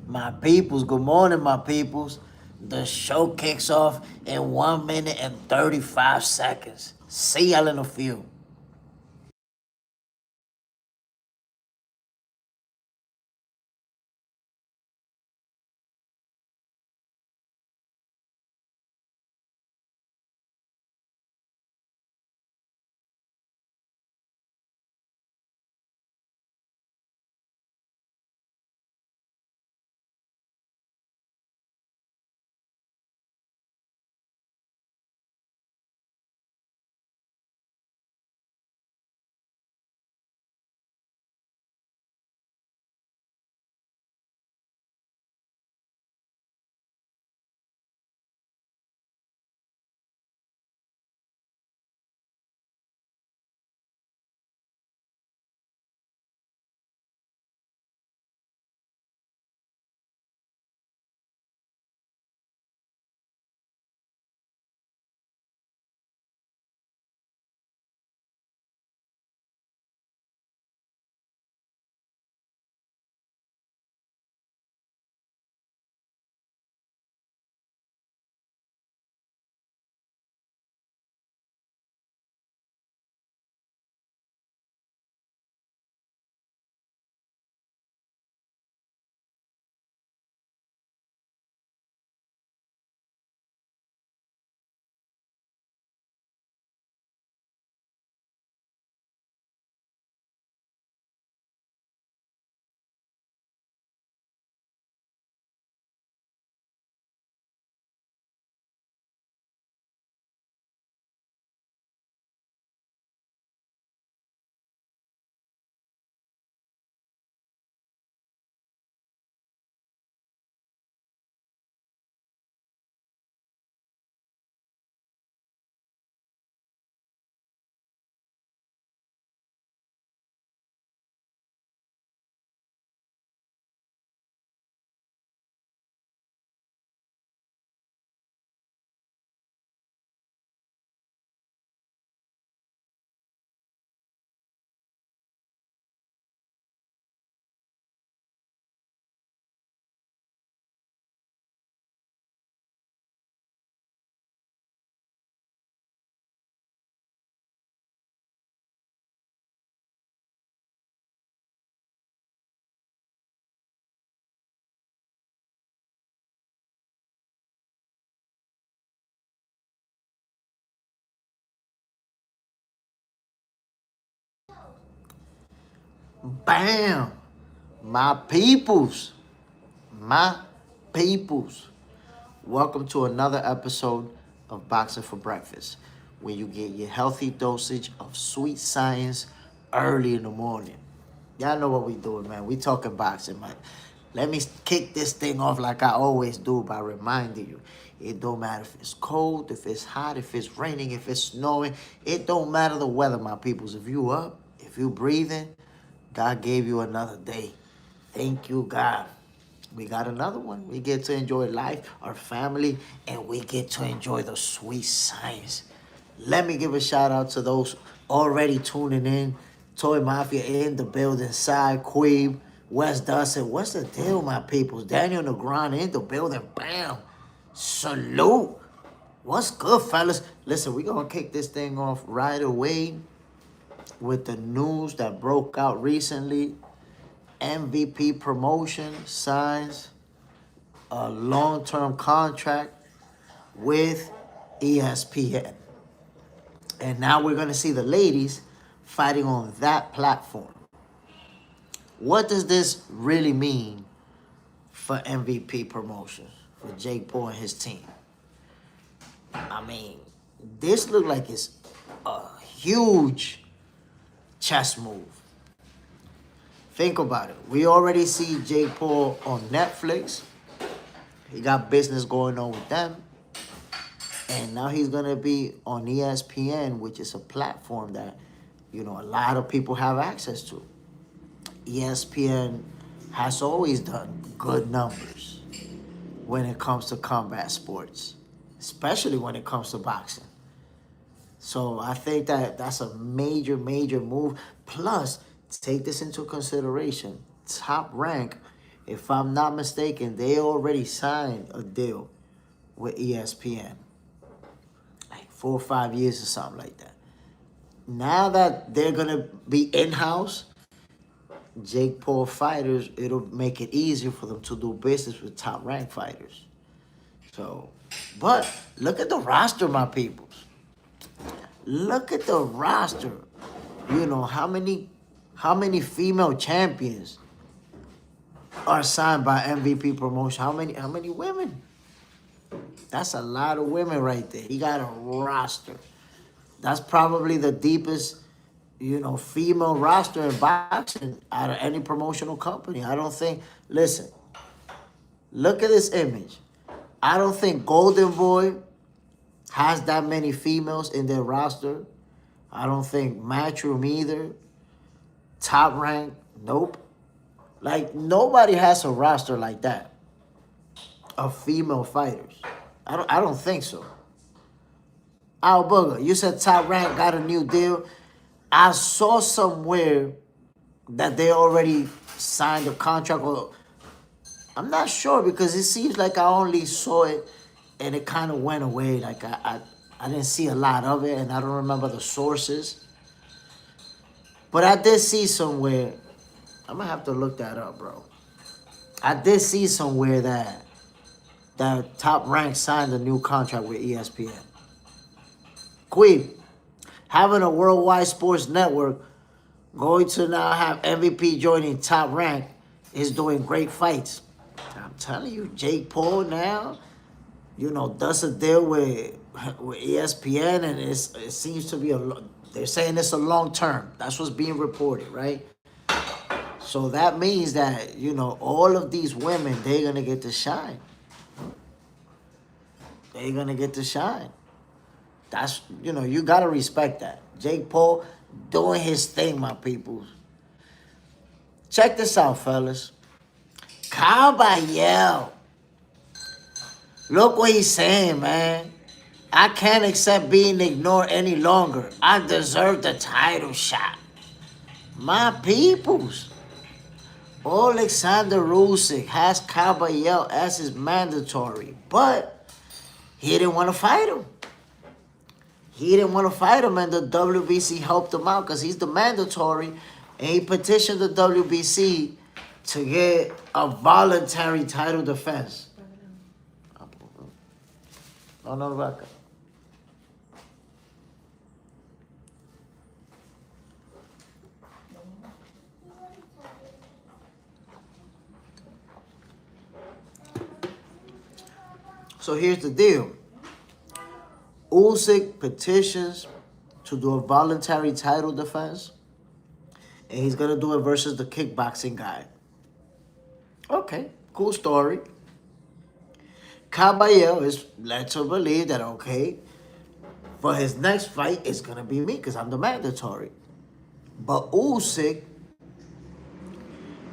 My peoples, good morning, my peoples. The show kicks off in 1 minute and 35 seconds. See y'all in a few. Bam! My peoples. My peoples. Welcome to another episode of Boxing for Breakfast, where you get your healthy dosage of sweet science early in the morning. Y'all know what we doing, man. We talking boxing, man. Let me kick this thing off like I always do by reminding you. It don't matter if it's cold, if it's hot, if it's raining, if it's snowing. It don't matter the weather, my peoples. If you up, if you breathing, God gave you another day. Thank you, God. We got another one. We get to enjoy life, our family, and we get to enjoy the sweet science. Let me give a shout out to those already tuning in. Toy Mafia in the building. Side Queeb, West Dustin. What's the deal, my peoples? Daniel Negron in the building. Bam. Salute. What's good, fellas? Listen, we're going to kick this thing off right away with the news that broke out recently. MVP Promotion signs a long-term contract with ESPN. And now we're going to see the ladies fighting on that platform. What does this really mean for MVP Promotion, for Jake Paul and his team? I mean, this looked like it's a huge chess move. Think about it. We already see Jake Paul on Netflix. He got business going on with them. And now he's going to be on ESPN, which is a platform that, a lot of people have access to. ESPN has always done good numbers when it comes to combat sports, especially when it comes to boxing. So I think that that's a major, major move. Plus, take this into consideration. Top Rank If I'm not mistaken, they already signed a deal with ESPN. Like 4 or 5 years or something like that. Now that they're going to be in-house, Jake Paul fighters, it'll make it easier for them to do business with top-ranked fighters. So, but look at the roster, my peoples. Look at the roster. You know, how many female champions are signed by MVP Promotion? How many women? That's a lot of women right there. He got a roster. That's probably the deepest, female roster in boxing out of any promotional company. I don't think, listen, look at this image. I don't think Golden Boy has that many females in their roster. I don't think Matchroom either. Top Rank, nope. Like, nobody has a roster like that of female fighters. I don't think so. Al Booger, you said Top Rank got a new deal. I saw somewhere that they already signed a contract. Or I'm not sure because it seems like I only saw it and it kind of went away. Like I didn't see a lot of it and I don't remember the sources. But I did see somewhere. I'm going to have to look that up, bro. I did see somewhere that Top Rank signed a new contract with ESPN. Queen, having a worldwide sports network, going to now have MVP joining Top Rank is doing great fights. I'm telling you, Jake Paul now, does a deal with ESPN, and it seems to be they're saying it's a long term. That's what's being reported, right? So that means that, all of these women, they're going to get to shine. They're going to get to shine. That's, you got to respect that. Jake Paul doing his thing, my people. Check this out, fellas. Caballero. Look what he's saying, man. I can't accept being ignored any longer. I deserve the title shot. My peoples. Alexander Usyk has Caballero as his mandatory, but he didn't want to fight him. He didn't want to fight him, and the WBC helped him out because he's the mandatory, and he petitioned the WBC to get a voluntary title defense. Oh, no, Rebecca. So here's the deal. Usyk petitions to do a voluntary title defense, and he's going to do it versus the kickboxing guy. Okay, cool story. Caballero is led to believe that, okay, for his next fight, it's going to be me because I'm the mandatory. But Usyk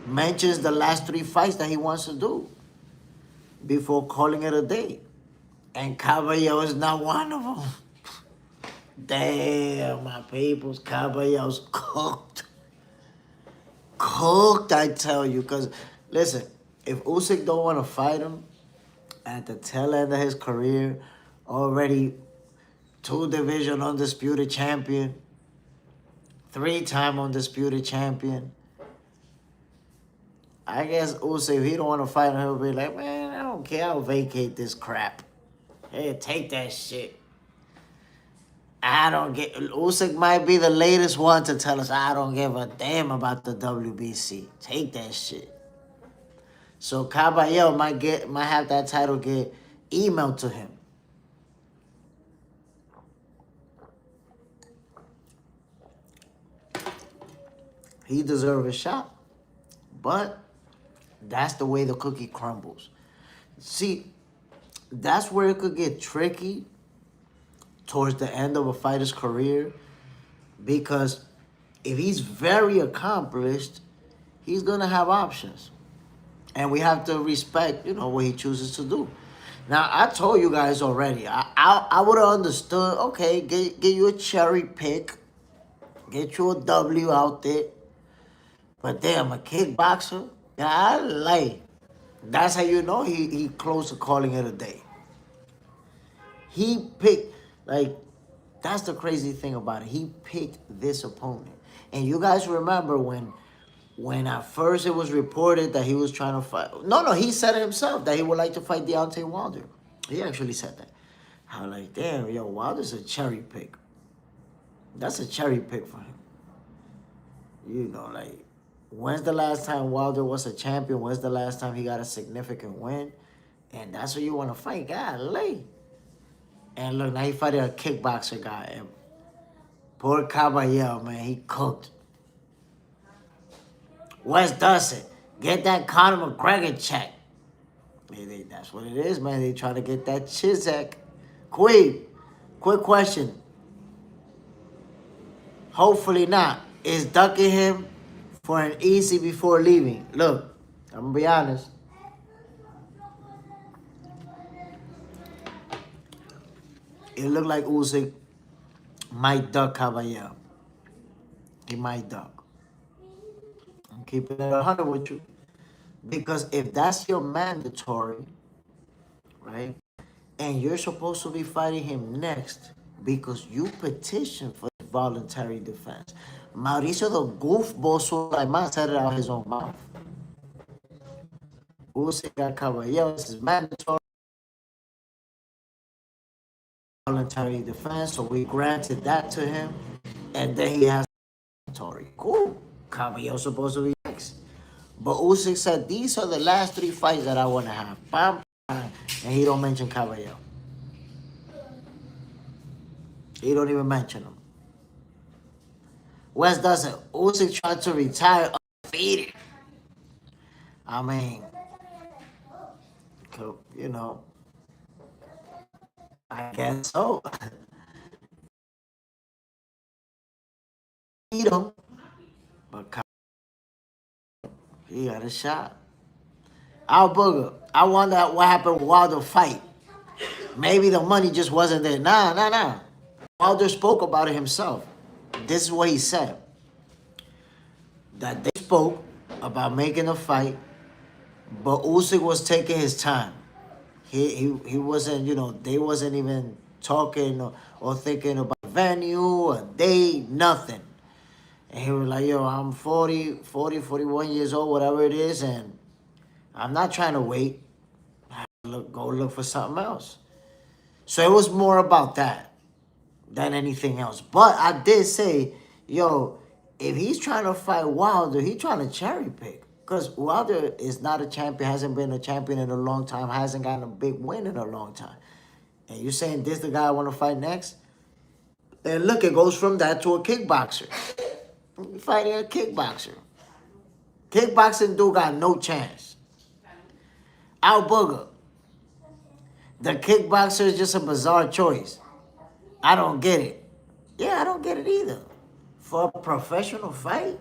mentions the last 3 fights that he wants to do before calling it a day. And Caballero is not one of them. Damn, my peoples, Caballero's cooked. Cooked, I tell you. Because, listen, if Usyk don't want to fight him at the tail end of his career, already 2-division undisputed champion, 3-time undisputed champion, I guess Usyk, if he don't want to fight him, he'll be like, man, I don't care. I'll vacate this crap. Hey, take that shit. I don't get... Usyk might be the latest one to tell us, I don't give a damn about the WBC. Take that shit. So Caballero might have that title get emailed to him. He deserves a shot. But that's the way the cookie crumbles. See, that's where it could get tricky towards the end of a fighter's career, because if he's very accomplished, he's going to have options. And we have to respect, what he chooses to do. Now, I told you guys already, I would have understood, okay, get you a cherry pick, get you a W out there. But damn, a kickboxer, Golly. That's how you know he close to calling it a day. He picked, like, that's the crazy thing about it. He picked this opponent. And you guys remember when at first it was reported that he was trying to fight. No, he said it himself that he would like to fight Deontay Wilder. He actually said that. I was like, damn, yo, Wilder's a cherry pick. That's a cherry pick for him. You know, like, when's the last time Wilder was a champion? When's the last time he got a significant win? And that's what you want to fight. Golly. And look, now he fighting a kickboxer guy. And poor Caballero, man, he cooked. Wes Dustin, get that Conor McGregor check. That's what it is, man. They try to get that Chizek. Quick question. Hopefully not. Is ducking him for an easy before leaving? Look, I'm going to be honest. It looked like Usyk might duck Caballero. He might duck. I'm keeping it 100 with you. Because if that's your mandatory, right, and you're supposed to be fighting him next because you petitioned for voluntary defense. Mauricio the goofball Sulaiman said it out his own mouth. Usyk got Caballero. This is mandatory voluntary defense, so we granted that to him, and then he has mandatory. Cool. Caballero's supposed to be next. But Usyk said, these are the last 3 fights that I want to have. Bam, bam. And he don't mention Caballero. He don't even mention him. Wes doesn't. Usyk tried to retire undefeated. I mean, you know, I guess so. Beat him, but he got a shot. Al Booger, I wonder what happened with Wilder fight. Maybe the money just wasn't there. Nah. Wilder spoke about it himself. This is what he said. That they spoke about making a fight, but Usyk was taking his time. He wasn't, you know, they wasn't even talking or thinking about venue, a date, nothing. And he was like, yo, I'm 41 years old, whatever it is, and I'm not trying to wait. Go look for something else. So it was more about that than anything else. But I did say, yo, if he's trying to fight Wilder, he's trying to cherry pick. Because Wilder is not a champion, hasn't been a champion in a long time, hasn't gotten a big win in a long time. And you're saying this the guy I want to fight next? And look, it goes from that to a kickboxer. You're fighting a kickboxer. Kickboxing dude got no chance. Al Booger. The kickboxer is just a bizarre choice. I don't get it. Yeah, I don't get it either. For a professional fight?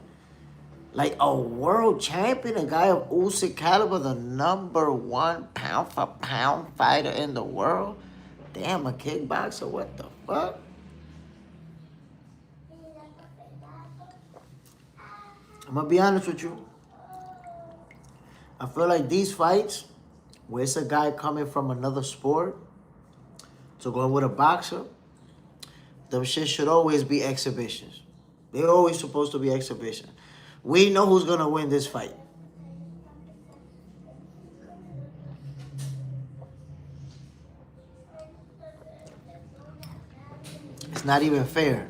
Like a world champion, a guy of Usyk caliber, the #1 pound-for-pound fighter in the world? Damn, a kickboxer? What the fuck? I'm going to be honest with you. I feel like these fights, where it's a guy coming from another sport to go with a boxer, them shit should always be exhibitions. They're always supposed to be exhibitions. We know who's going to win this fight. It's not even fair.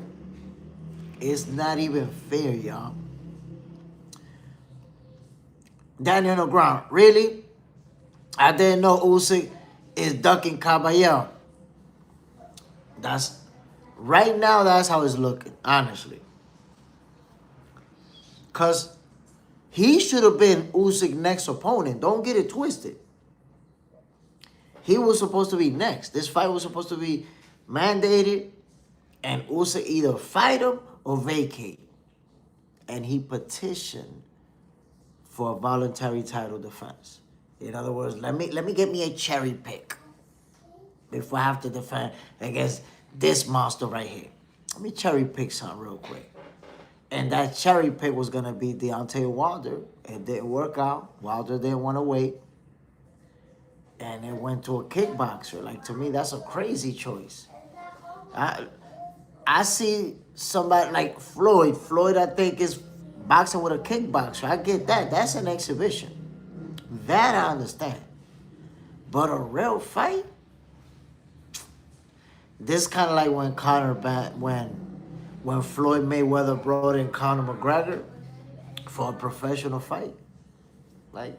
It's not even fair, y'all. Danny on the ground. Really? I didn't know Usyk is ducking Caballero. Right now, that's how it's looking, honestly. Because he should have been Usyk's next opponent. Don't get it twisted. He was supposed to be next. This fight was supposed to be mandated, and Usyk either fight him or vacate. And he petitioned for a voluntary title defense. In other words, let me get me a cherry pick before I have to defend against this monster right here. Let me cherry pick something real quick. And that cherry pick was going to be Deontay Wilder. It didn't work out. Wilder didn't want to wait. And it went to a kickboxer. Like, to me, that's a crazy choice. I see somebody like Floyd. Floyd, I think, is boxing with a kickboxer. I get that. That's an exhibition. That I understand. But a real fight? This kind of like when Floyd Mayweather brought in Conor McGregor for a professional fight. Like,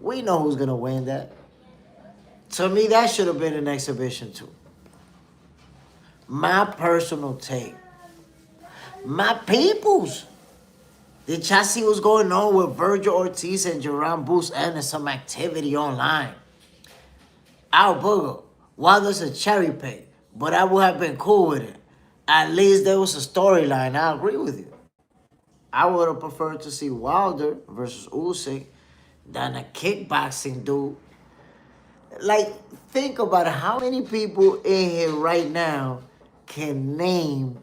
we know who's gonna win that. To me, that should have been an exhibition too. My personal take. My peoples. Did y'all see what's going on with Virgil Ortiz and Jerome Boots and some activity online? Our booger. While there's a cherry pick, but I would have been cool with it. At least there was a storyline. I agree with you. I would have preferred to see Wilder versus Usyk than a kickboxing dude. Like, think about it. How many people in here right now can name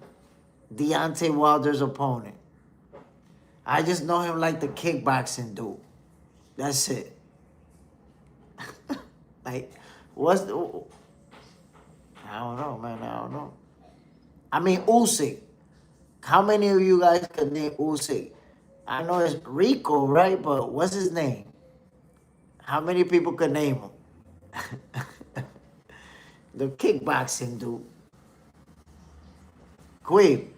Deontay Wilder's opponent? I just know him like the kickboxing dude. That's it. Like, what's the... I don't know, man. I don't know. I mean, Usyk. How many of you guys can name Usyk? I know it's Rico, right? But what's his name? How many people can name him? The kickboxing dude. Quick.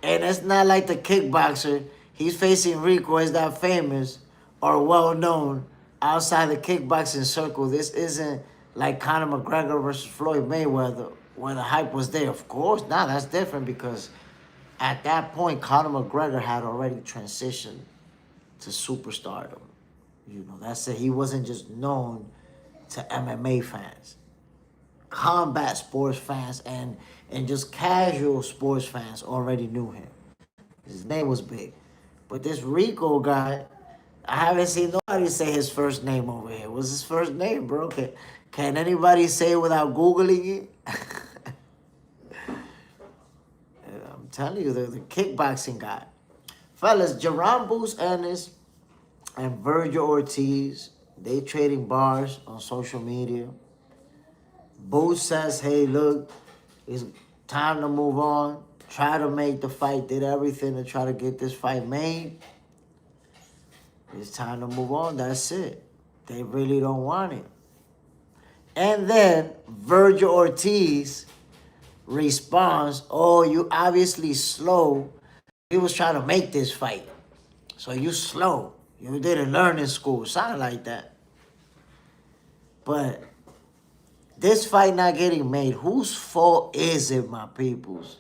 And it's not like the kickboxer. He's facing Rico is that famous or well known outside the kickboxing circle. This isn't like Conor McGregor versus Floyd Mayweather where the hype was there. Of course, now that's different because at that point, Conor McGregor had already transitioned to superstardom. You know, that's it. He wasn't just known to MMA fans. Combat sports fans and just casual sports fans already knew him. His name was big. But this Rico guy, I haven't seen nobody say his first name over here. What's his first name, bro? Can anybody say it without Googling it? I'm telling you, the kickboxing guy. Fellas, Jerome Boots Ennis and Virgil Ortiz, they trading bars on social media. Boots says, hey, look, it's time to move on. Try to make the fight, did everything to try to get this fight made. It's time to move on, that's it. They really don't want it. And then Virgil Ortiz responds, oh, you obviously slow. He was trying to make this fight. So you slow. You didn't learn in school. Sounded like that. But this fight not getting made, whose fault is it, my peoples?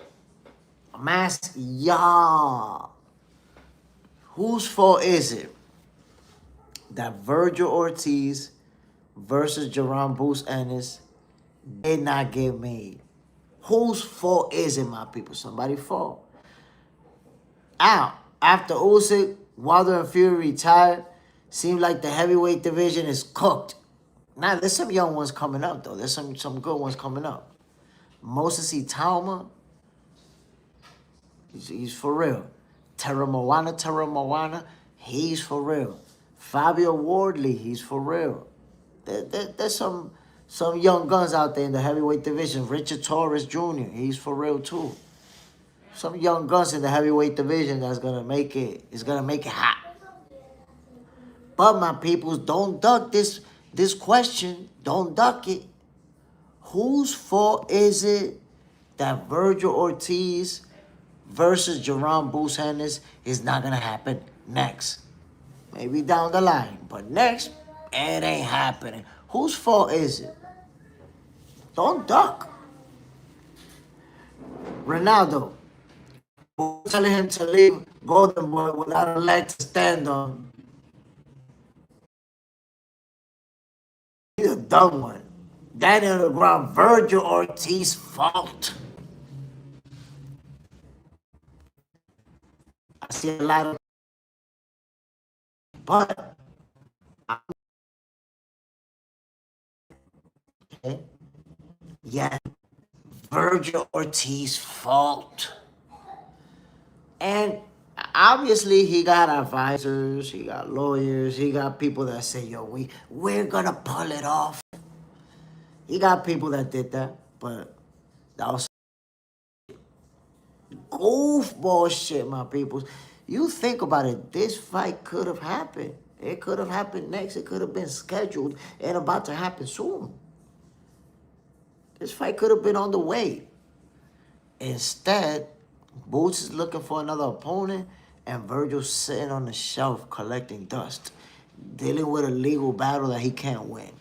I'm asking y'all. Whose fault is it that Virgil Ortiz versus Jerome Boots Ennis did not get made? Whose fault is it, my people? Somebody's fault. Out. After Usyk, Wilder and Fury retired, seems like the heavyweight division is cooked. Now, there's some young ones coming up, though. There's some good ones coming up. Moses Itauma, he's for real. Terra Moana, he's for real. Fabio Wardley, he's for real. There's some young guns out there in the heavyweight division. Richard Torres Jr., he's for real, too. Some young guns in the heavyweight division that's gonna make it hot. But my peoples, don't duck this question. Don't duck it. Whose fault is it that Virgil Ortiz versus Jerome Boots Ennis is not gonna happen next? Maybe down the line, but next, it ain't happening. Whose fault is it? Don't duck. Ronaldo, telling him to leave Golden Boy without a leg to stand on. He's a dumb one. That in the ground, Virgil Ortiz's fault. I see a lot of, but okay, yeah, Virgil Ortiz's fault. And obviously he got advisors, he got lawyers, he got people that say, yo, we're gonna pull it off. He got people that did that, but that was goofball shit, my peoples. You think about it, this fight could have happened. It could have happened next. It could have been scheduled and about to happen soon. This fight could have been on the way. Instead, Boots is looking for another opponent, and Virgil's sitting on the shelf collecting dust, dealing with a legal battle that he can't win.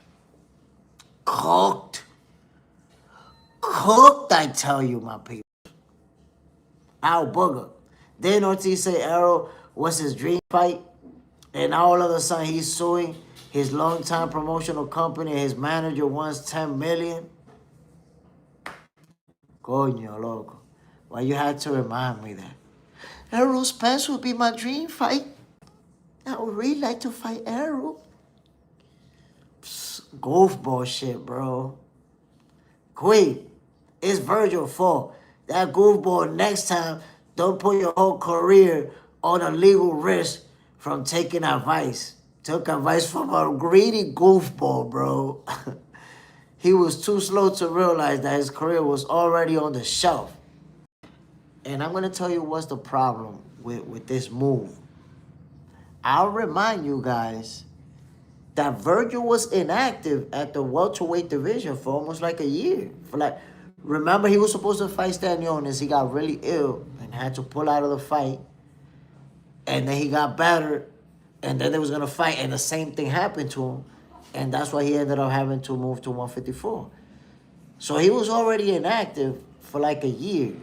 Cooked. Cooked, I tell you, my people. Ow, booger. Then Ortiz say Arrow was his dream fight, and all of a sudden he's suing his longtime promotional company, and his manager wants $10 million. Coño, loco. Why you had to remind me that? Errol Spence would be my dream fight. I would really like to fight Errol. Goofball shit, bro. Queen, it's Virgil's fault. That goofball next time, don't put your whole career on a legal risk from taking advice. Took advice from a greedy goofball, bro. He was too slow to realize that his career was already on the shelf. And I'm going to tell you what's the problem with this move. I'll remind you guys that Virgil was inactive at the welterweight division for almost like a year. Remember, he was supposed to fight Stanionis. He got really ill and had to pull out of the fight. And then he got better. And then they was going to fight. And the same thing happened to him. And that's why he ended up having to move to 154. So he was already inactive for like a year.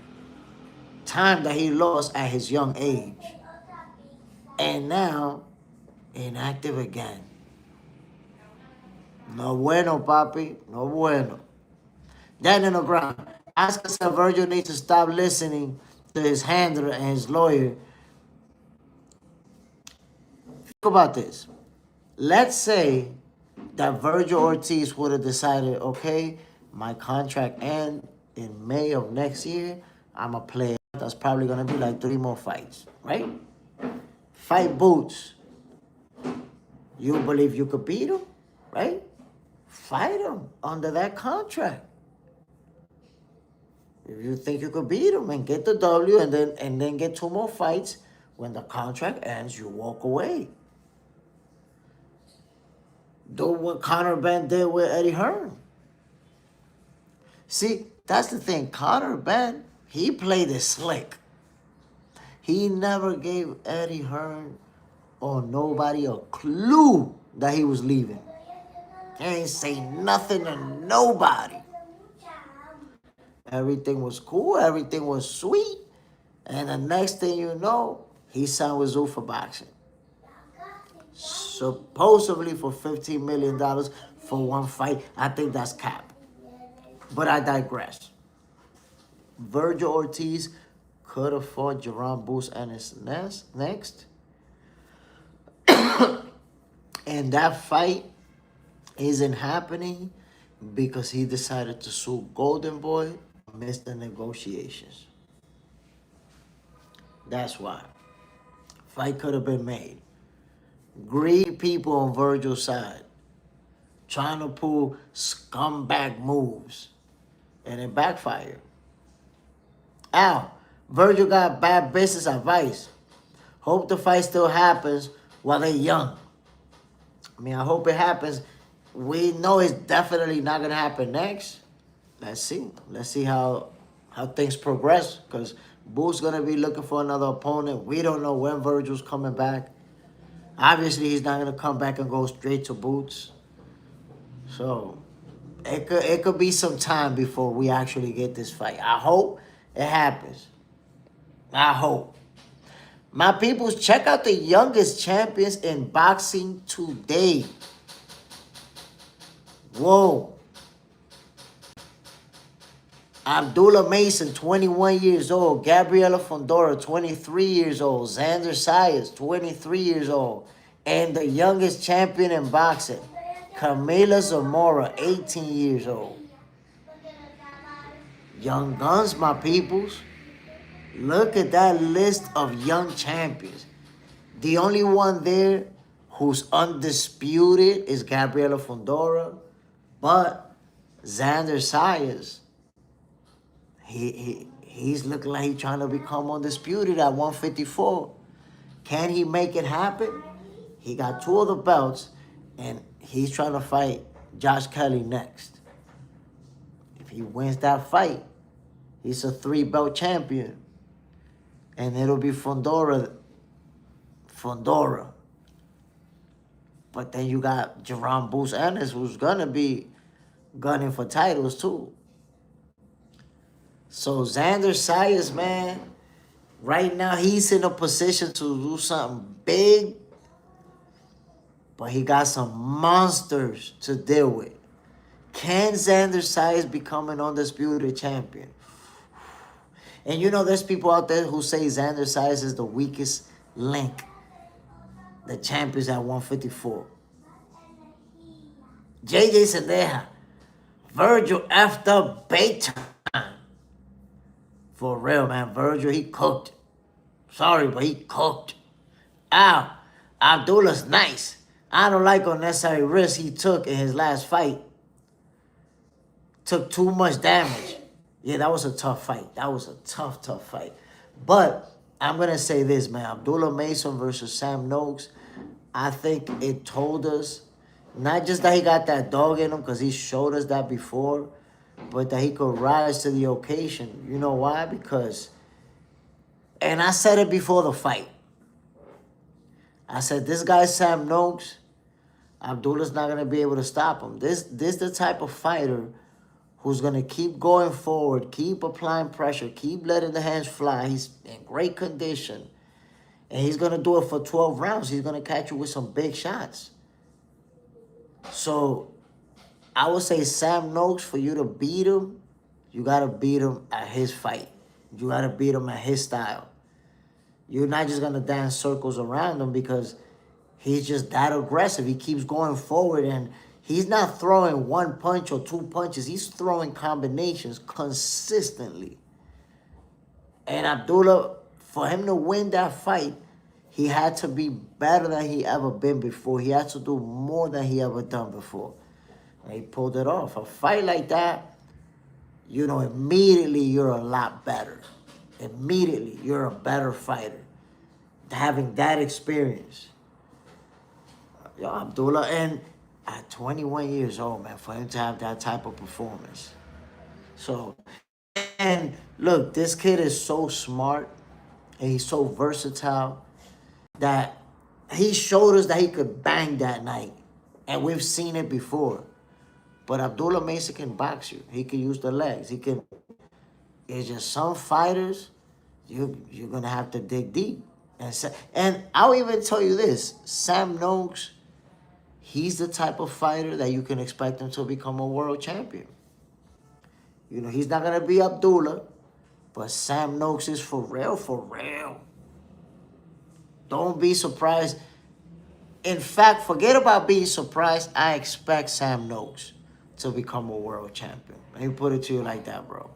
Time that he lost at his young age. And now, inactive again. No bueno, papi. No bueno. Then in the ground, Oscar said Virgil needs to stop listening to his handler and his lawyer. Think about this. Let's say that Virgil Ortiz would have decided, okay, my contract ends in May of next year. I'm a player. That's probably going to be like 3 more fights, right? Fight Boots. You believe you could beat him, right? Fight him under that contract. If you think you could beat him and get the W and then get 2 more fights, when the contract ends, you walk away. Do what Conor Benn did with Eddie Hearn. See, that's the thing. Conor Benn, he played it slick. He never gave Eddie Hearn or nobody a clue that he was leaving. He ain't say nothing to nobody. Everything was cool. Everything was sweet. And the next thing you know, he signed with Zuffa Boxing. Supposedly for $15 million for 1 fight. I think that's cap. But I digress. Virgil Ortiz could have fought Jerome Boots and his next. And that fight isn't happening because he decided to sue Golden Boy amidst the negotiations. That's why. Fight could have been made. Greedy people on Virgil's side. Trying to pull scumbag moves. And it backfired. Ow. Virgil got bad business advice. Hope the fight still happens while they're young. I mean, I hope it happens. We know it's definitely not going to happen next. Let's see. Let's see how things progress. Because Boo's going to be looking for another opponent. We don't know when Virgil's coming back. Obviously, he's not going to come back and go straight to Boots. So, it could be some time before we actually get this fight. I hope it happens. I hope. My peoples, check out the youngest champions in boxing today. Whoa. Abdullah Mason, 21 years old. Gabriela Fondora, 23 years old. Xander Sayas, 23 years old. And the youngest champion in boxing, Camila Zamora, 18 years old. Young guns, my peoples. Look at that list of young champions. The only one there who's undisputed is Gabriela Fondora, but Xander Sayas, he's looking like he's trying to become undisputed at 154. Can he make it happen? He got 2 of the belts, and he's trying to fight Josh Kelly next. If he wins that fight, he's a 3-belt champion. And it'll be Fondora. But then you got Jerome Bruce Ennis, who's going to be gunning for titles too. So Xander Sayas, man, right now he's in a position to do something big, but he got some monsters to deal with. Can Xander Sayas become an undisputed champion? And you know there's people out there who say Xander Sayas is the weakest link. The champions at 154. JJ Sendeja. Virgil effed up big time. For real, man. Virgil, he cooked. Sorry, but he cooked. Ow. Abdullah's nice. I don't like unnecessary risks he took in his last fight. Took too much damage. Yeah, that was a tough fight. That was a tough fight. But I'm going to say this, man. Abdullah Mason versus Sam Noakes, I think it told us, not just that he got that dog in him, because he showed us that before, but that he could rise to the occasion. You know why? Because, and I said it before the fight. I said, this guy Sam Noakes, Abdullah's not going to be able to stop him. This the type of fighter who's going to keep going forward, keep applying pressure, keep letting the hands fly. He's in great condition. And he's going to do it for 12 rounds. He's going to catch you with some big shots. So I would say Sam Noakes, for you to beat him, you got to beat him at his fight. You got to beat him at his style. You're not just going to dance circles around him because he's just that aggressive. He keeps going forward, and he's not throwing 1 punch or 2 punches. He's throwing combinations consistently. And Abdullah, for him to win that fight, he had to be better than he ever been before. He had to do more than he ever done before. And he pulled it off. A fight like that, you know, immediately you're a lot better. Immediately you're a better fighter. Having that experience. Yo, Abdullah, and at 21 years old, man, for him to have that type of performance. So, and look, this kid is so smart and he's so versatile that he showed us that he could bang that night. And we've seen it before. But Abdullah Mason can box you. He can use the legs. He can. It's just some fighters, you're going to have to dig deep. And I'll even tell you this. Sam Noakes, he's the type of fighter that you can expect him to become a world champion. You know, he's not going to be Abdullah, but Sam Noakes is for real, for real. Don't be surprised. In fact, forget about being surprised. I expect Sam Noakes to become a world champion. Let me put it to you like that, bro.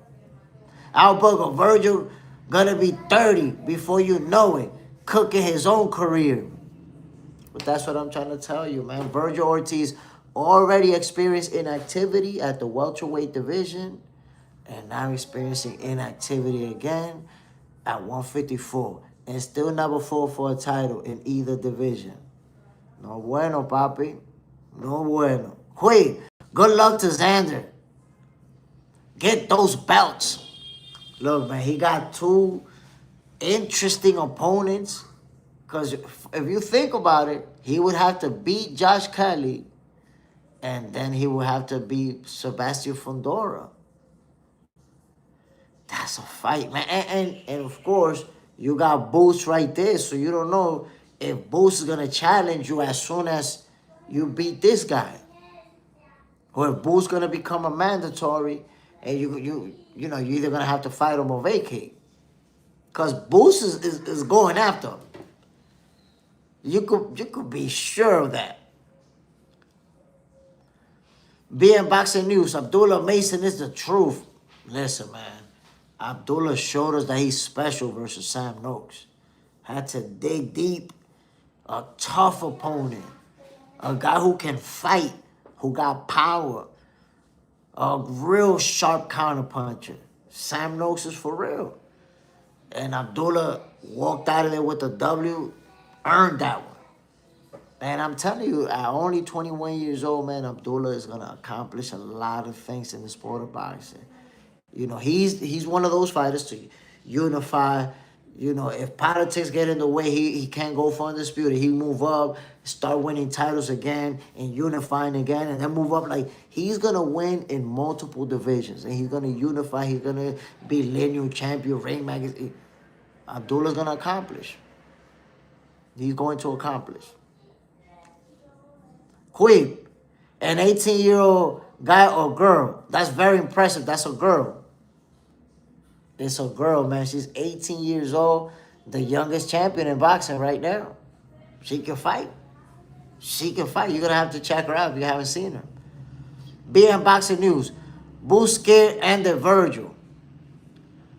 Alberto Virgil gonna be 30 before you know it, cooking his own career. But that's what I'm trying to tell you, man. Virgil Ortiz already experienced inactivity at the welterweight division, and now experiencing inactivity again at 154. And still never fought for a title in either division. No bueno, papi. No bueno. Wait, good luck to Xander. Get those belts. Look, man, he got 2 interesting opponents. Because if you think about it, he would have to beat Josh Kelly, and then he would have to beat Sebastian Fondora. That's a fight, man. And of course, you got Boost right there, so you don't know if Boost is going to challenge you as soon as you beat this guy. Or if Boost is going to become a mandatory, and you're either going to have to fight him or vacate. Because Boost is going after him. You could be sure of that. BM Boxing News, Abdullah Mason is the truth. Listen, man. Abdullah showed us that he's special versus Sam Noakes. Had to dig deep. A tough opponent. A guy who can fight, who got power. A real sharp counterpuncher. Sam Noakes is for real. And Abdullah walked out of there with a W, earned that one. And I'm telling you, at only 21 years old, man, Abdullah is going to accomplish a lot of things in the sport of boxing. You know, he's one of those fighters to unify. You know, if politics get in the way, he can't go for undisputed. He move up, start winning titles again, and unifying again, and then move up. Like, he's going to win in multiple divisions, and he's going to unify. He's going to be lineal champion, Ring Magazine. Abdullah's going to accomplish. He's going to accomplish. Quick, an 18-year-old guy or girl. That's very impressive. That's a girl. It's a girl, man. She's 18 years old, the youngest champion in boxing right now. She can fight. She can fight. You're going to have to check her out if you haven't seen her. BM Boxing News. Boost scared and the Virgil.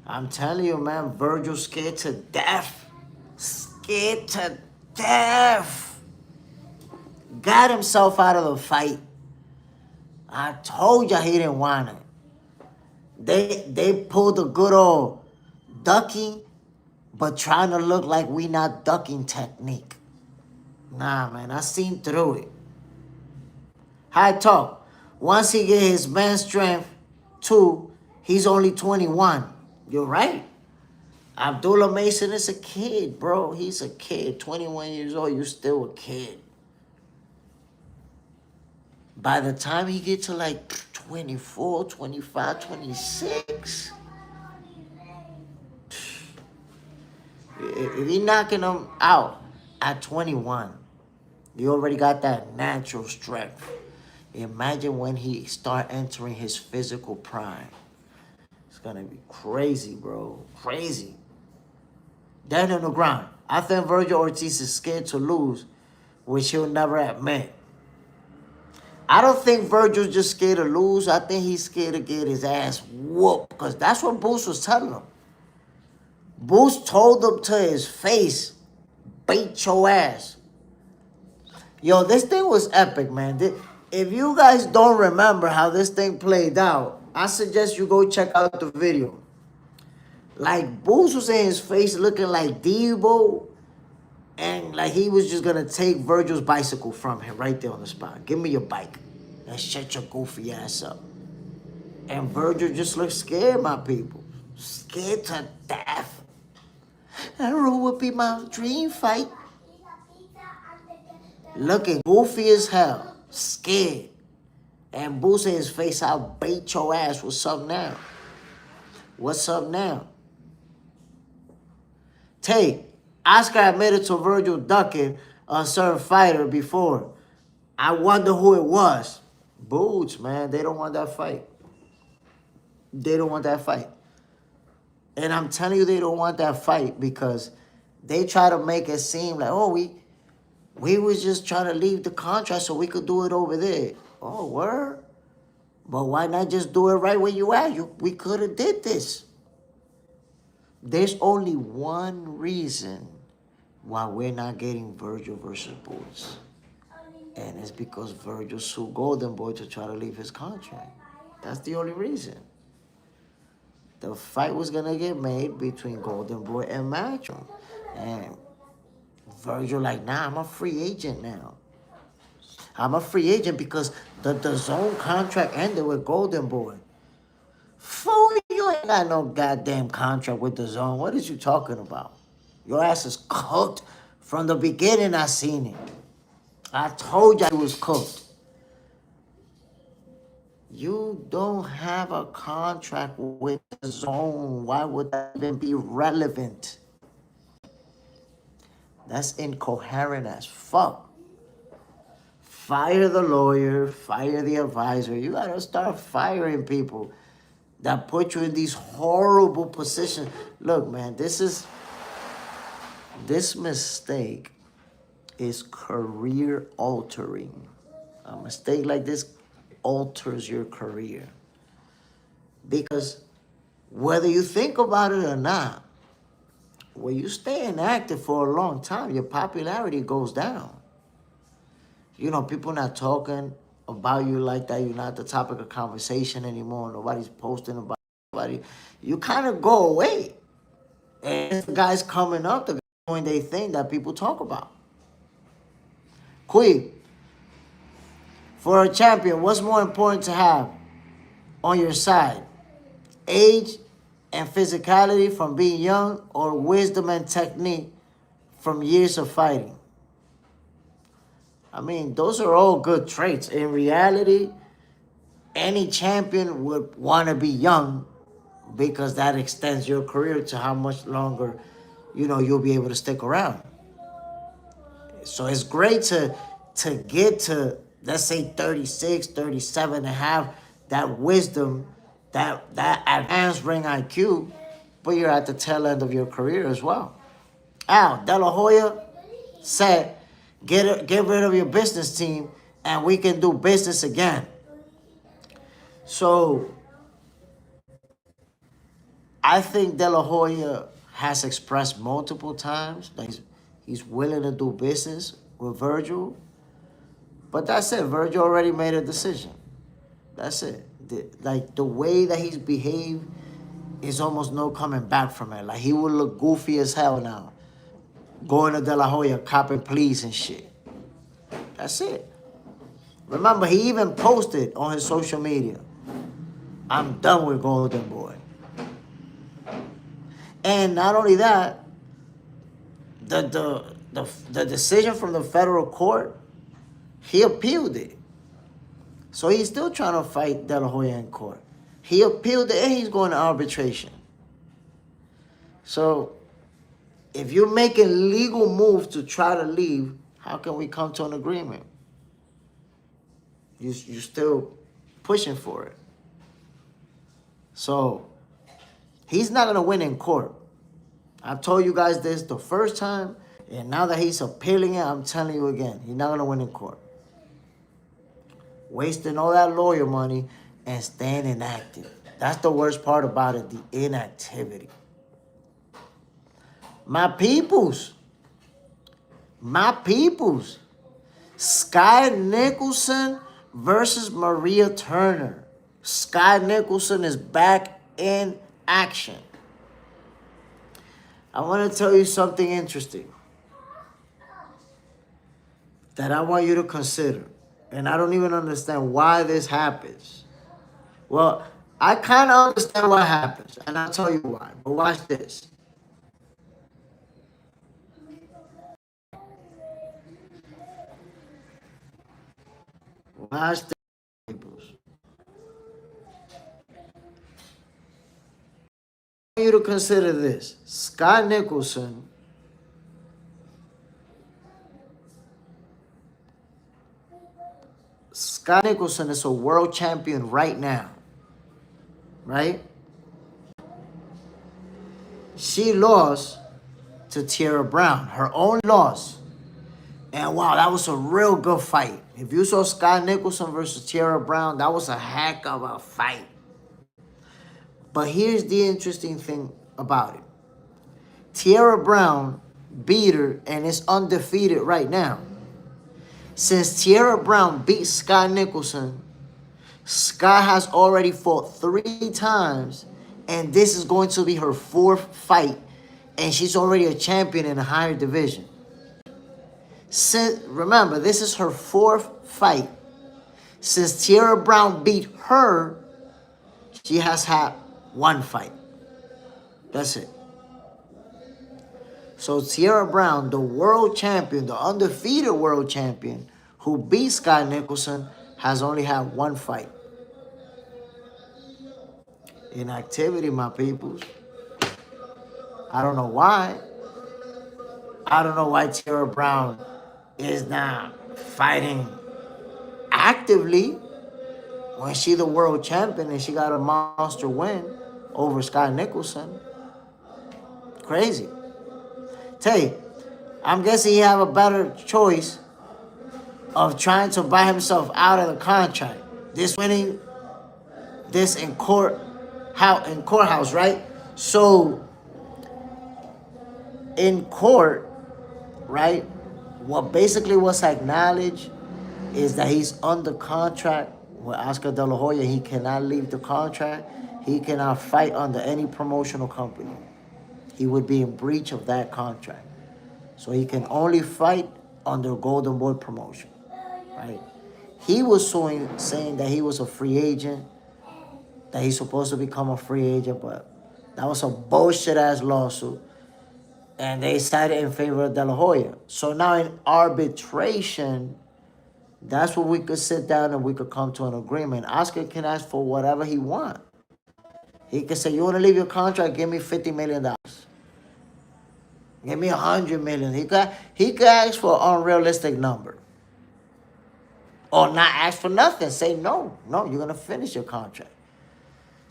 I'm telling you, man, Virgil scared to death. Scared to death. Got himself out of the fight. I told you he didn't want it. They pulled a good old ducking, but trying to look like we not ducking technique. Nah, man, I seen through it. High talk. Once he get his man strength, too, he's only 21. You're right. Abdullah Mason is a kid, bro. He's a kid. 21 years old, you're still a kid. By the time he gets to like 24, 25, 26, if he knocking him out at 21, you already got that natural strength. Imagine when he start entering his physical prime. It's going to be crazy, bro. Crazy. Down on the ground. I think Virgil Ortiz is scared to lose, which he'll never admit. I don't think Virgil's just scared to lose. I think he's scared to get his ass whooped. Because that's what Boost was telling him. Boost told him to his face, beat your ass. Yo, this thing was epic, man. If you guys don't remember how this thing played out, I suggest you go check out the video. Like, Boost was in his face looking like Debo. And like he was just going to take Virgil's bicycle from him right there on the spot. Give me your bike and shut your goofy ass up. And Virgil just looked scared, my people. Scared to death. I don't know what would be my dream fight. Looking goofy as hell. Scared. And Boost in his face, I'll bait your ass. What's up now? What's up now? Take. Oscar admitted to Virgil ducking a certain fighter before. I wonder who it was. Boots, man. They don't want that fight. They don't want that fight. And I'm telling you they don't want that fight because they try to make it seem like, oh, we was just trying to leave the contract so we could do it over there. Oh, word? But why not just do it right where you at? We could have did this. There's only one reason why we're not getting Virgil versus Boots. And it's because Virgil sued Golden Boy to try to leave his contract. That's the only reason. The fight was going to get made between Golden Boy and Matchroom. And Virgil like, nah, I'm a free agent now. I'm a free agent because the zone contract ended with Golden Boy. Fool, you ain't got no goddamn contract with the zone. What is you talking about? Your ass is cooked. From the beginning, I seen it. I told you it was cooked. You don't have a contract with the zone. Why would that even be relevant? That's incoherent as fuck. Fire the lawyer. Fire the advisor. You gotta start firing people that put you in these horrible positions. Look, man, this mistake is career altering. A mistake like this alters your career. Because Whether you think about it or not, when you stay inactive for a long time, your popularity goes down. You know, people not talking about you like that. You're not the topic of conversation anymore. Nobody's posting about nobody. You kind of go away. And the guys coming up, the guys doing their thing that people talk about. Quick, for a champion, what's more important to have on your side? Age and physicality from being young, or wisdom and technique from years of fighting? I mean, those are all good traits. In reality, any champion would want to be young because that extends your career to how much longer, you'll be able to stick around. So it's great to get to, let's say, 36, 37, and have that wisdom, that advanced ring IQ, but you're at the tail end of your career as well. De La Hoya said, get rid of your business team and we can do business again. So I think De La Hoya has expressed multiple times that he's willing to do business with Virgil. But that's it. Virgil already made a decision. That's it. The way that he's behaved is almost no coming back from it. Like, he would look goofy as hell now, going to De La Hoya, copping pleas and shit. That's it. Remember, he even posted on his social media, "I'm done with Golden Boy." And not only that, the decision from the federal court, he appealed it. So he's still trying to fight De La Hoya in court. He appealed it and he's going to arbitration. So if you're making legal moves to try to leave, how can we come to an agreement? You're still pushing for it. So he's not going to win in court. I've told you guys this the first time, and now that he's appealing it, I'm telling you again, he's not going to win in court. Wasting all that lawyer money and staying inactive. That's the worst part about it, the inactivity. My peoples. Sky Nicholson versus Maria Turner. Sky Nicholson is back in action. I want to tell you something interesting that I want you to consider. And I don't even understand why this happens. Well, I kind of understand what happens, and I'll tell you why. But watch this. Watch this. I want you to consider this. Sky Nicholson is a world champion right now. Right? She lost to Tierra Brown, her own loss. And wow, that was a real good fight. If you saw Sky Nicholson versus Tierra Brown, that was a heck of a fight. But here's the interesting thing about it. Tierra Brown beat her and is undefeated right now. Since Tierra Brown beat Sky Nicholson, Sky has already fought 3 times, and this is going to be her 4th fight, and she's already a champion in a higher division. Remember, this is her 4th fight. Since Tierra Brown beat her, she has had 1 fight. That's it. So Tierra Brown, the world champion, the undefeated world champion, who beat Sky Nicholson, has only had 1 fight. Inactivity, my peoples. I don't know why. I don't know why Tierra Brown is not fighting actively when she's the world champion and she got a monster win over Sky Nicholson. Crazy. Tell you, I'm guessing he have a better choice of trying to buy himself out of the contract. Winning this in court how in courthouse, right? So in court, right, what basically was acknowledged is that he's under contract with Oscar De La Hoya. He cannot leave the contract. He cannot fight under any promotional company. He would be in breach of that contract. So he can only fight under Golden Boy promotion, right? He was saying that he was a free agent, that he's supposed to become a free agent, but that was a bullshit ass lawsuit. And they decided in favor of De La Hoya. So now in arbitration, that's where we could sit down and we could come to an agreement. Oscar can ask for whatever he wants. He could say, you want to leave your contract, give me $50 million. Give me $100 million. He could ask for an unrealistic number. Or not ask for nothing. Say, no, you're going to finish your contract.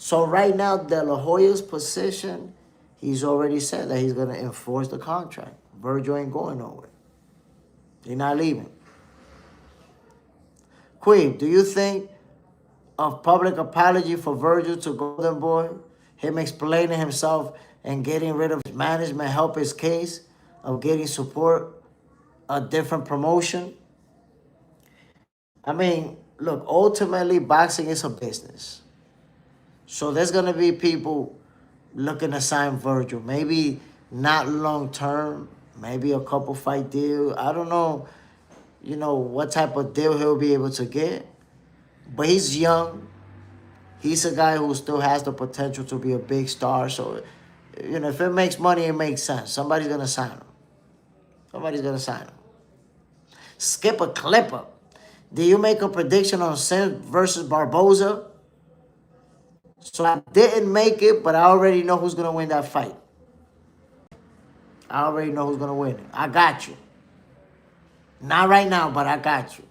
So right now, De La Hoya's position, he's already said that he's going to enforce the contract. Virgil ain't going nowhere. He's not leaving. Queen, do you think a public apology for Virgil to Golden Boy, him explaining himself and getting rid of his management, help his case of getting support, a different promotion? I mean, look, ultimately, boxing is a business. So there's going to be people looking to sign Virgil. Maybe not long term, maybe a couple fight deal. I don't know, what type of deal he'll be able to get. But he's young. He's a guy who still has the potential to be a big star. So, if it makes money, it makes sense. Somebody's going to sign him. Skip a clipper. Did you make a prediction on Sin versus Barboza? So I didn't make it, but I already know who's going to win that fight. I already know who's going to win it. I got you. Not right now, but I got you.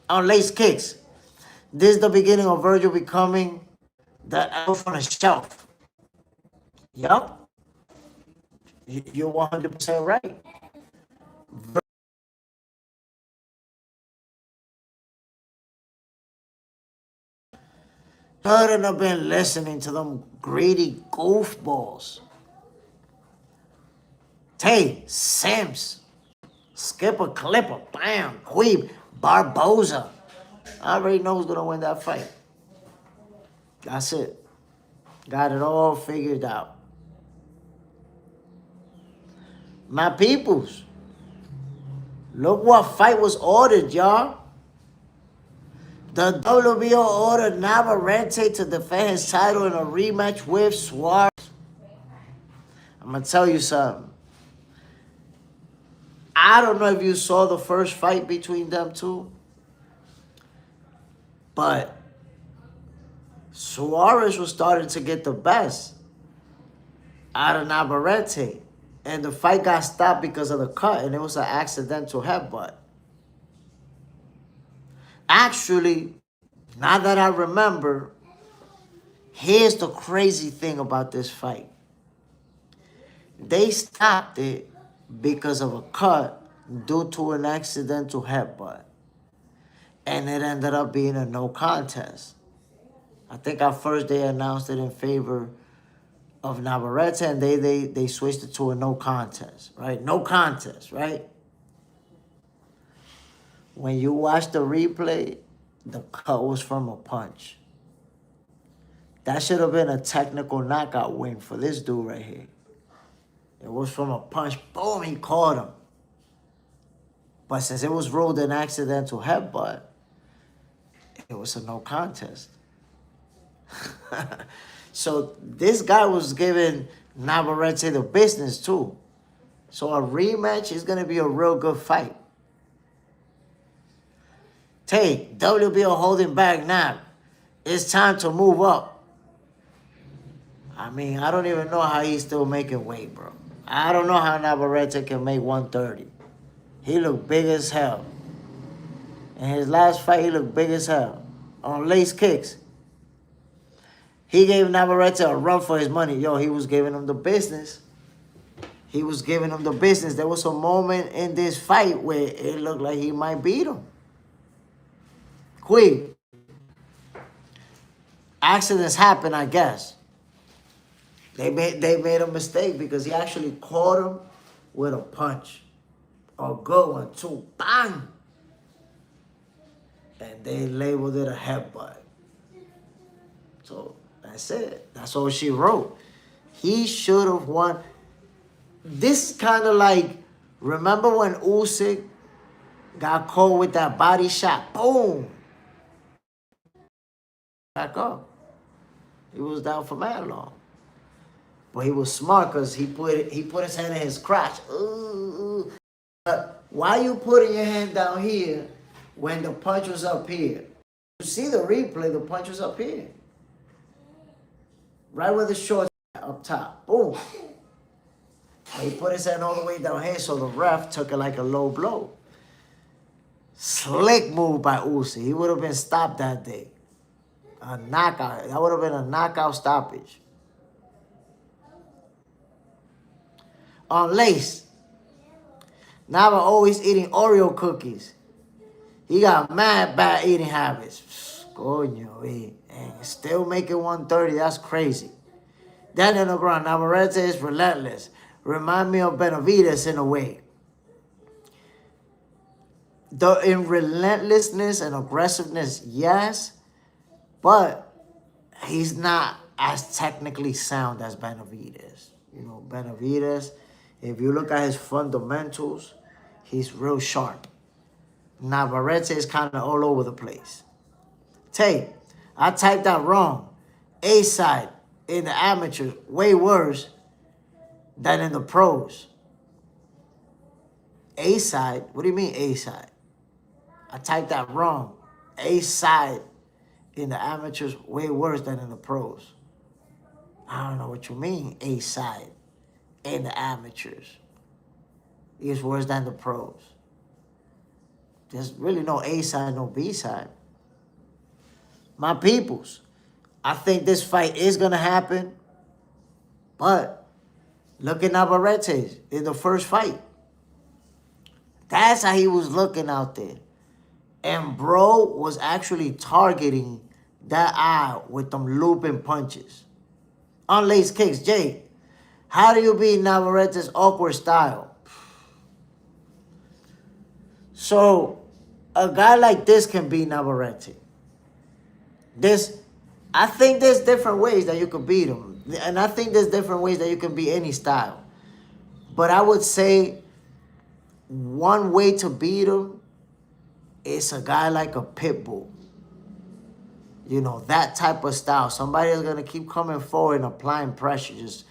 On Lace Kicks. This is the beginning of Virgil becoming the elf on the shelf. Yup. You're 100% right. Couldn't have been listening to them greedy goofballs. Tay, Sims, Skipper, Clipper, bam, Queeb, Barboza. I already know who's going to win that fight. That's it. Got it all figured out. My peoples, look what fight was ordered, y'all. The WBO ordered Navarrete to defend his title in a rematch with Suarez. I'm going to tell you something. I don't know if you saw the first fight between them two, but Suarez was starting to get the best out of Navarrete. And the fight got stopped because of the cut, and it was an accidental headbutt. Actually, now that I remember, here's the crazy thing about this fight. They stopped it because of a cut due to an accidental headbutt. And it ended up being a no contest. I think at first they announced it in favor of Navarrete, and they switched it to a no contest, right? No contest, right? When you watch the replay, the cut was from a punch. That should have been a technical knockout win for this dude right here. It was from a punch. Boom, he caught him. But since it was ruled an accidental headbutt, it was a no contest. So this guy was giving Navarrete the business too. So a rematch is going to be a real good fight. Tay, WBO holding back now. It's time to move up. I mean, I don't even know how he's still making weight, bro. I don't know how Navarrete can make 130. He looked big as hell. In his last fight, he looked big as hell. On Lace Kicks. He gave Navarrete a run for his money. Yo, he was giving him the business. There was a moment in this fight where it looked like he might beat him. Quick. accidents happen, I guess. They made a mistake because he actually caught him with a punch. A good one, too. Bang! And they labeled it a headbutt. So that's it. That's all she wrote. He should have won. This kind of like, remember when Usyk got caught with that body shot? Boom! Back up. He was down for mad long. But he was smart because he put his hand in his crotch. Ooh. But why you putting your hand down here when the punch was up here? You see the replay, the punch was up here. Right where the shorts up top. Boom. He put his hand all the way down here, so the ref took it like a low blow. Slick move by Usyk. He would have been stopped that day. A knockout. That would have been a knockout stoppage. On Lace. Nava always eating Oreo cookies. He got mad bad eating habits. Coño, and still making 130. That's crazy. Then in the ground, Navarrete is relentless. Remind me of Benavides in a way. In relentlessness and aggressiveness, yes, but he's not as technically sound as Benavides. You know, Benavides, if you look at his fundamentals, he's real sharp. Navarrete is kind of all over the place. Tay, I typed that wrong. A-side in the amateurs, way worse than in the pros. A-side? What do you mean A-side? I typed that wrong. A-side in the amateurs, way worse than in the pros. I don't know what you mean, A-side in the amateurs. It's worse than the pros. There's really no A-side, no B-side. My peoples, I think this fight is going to happen, but look at Navarrete in the first fight. That's how he was looking out there. And bro was actually targeting that eye with them looping punches. Unlaced kicks. Jay, how do you beat Navarrete's awkward style? So, a guy like this can beat Navarrete. I think there's different ways that you can beat him. And I think there's different ways that you can beat any style. But I would say one way to beat him is a guy like a Pitbull. You know, that type of style. Somebody is going to keep coming forward and applying pressure. Just,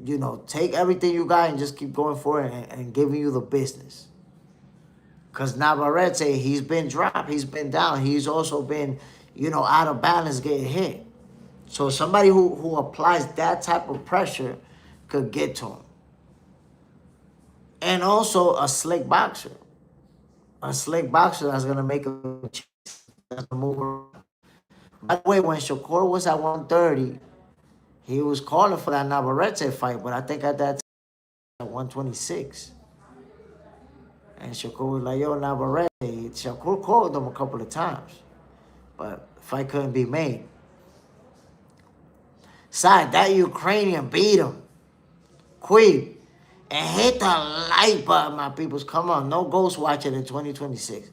you know, take everything you got and just keep going forward and giving you the business. Because Navarrete, he's been dropped. He's been down. He's also been, you know, out of balance getting hit. So somebody who applies that type of pressure could get to him. And also a slick boxer. A slick boxer that's going to make a move around. By the way, when Shakur was at 130, he was calling for that Navarrete fight, but I think at that time, at 126. And Shakur was like, yo, Navarrete. Shakur called him a couple of times, but the fight couldn't be made. Side, that Ukrainian beat him. Quick. And hit the like button, my peoples. Come on, no ghost watching in 2026.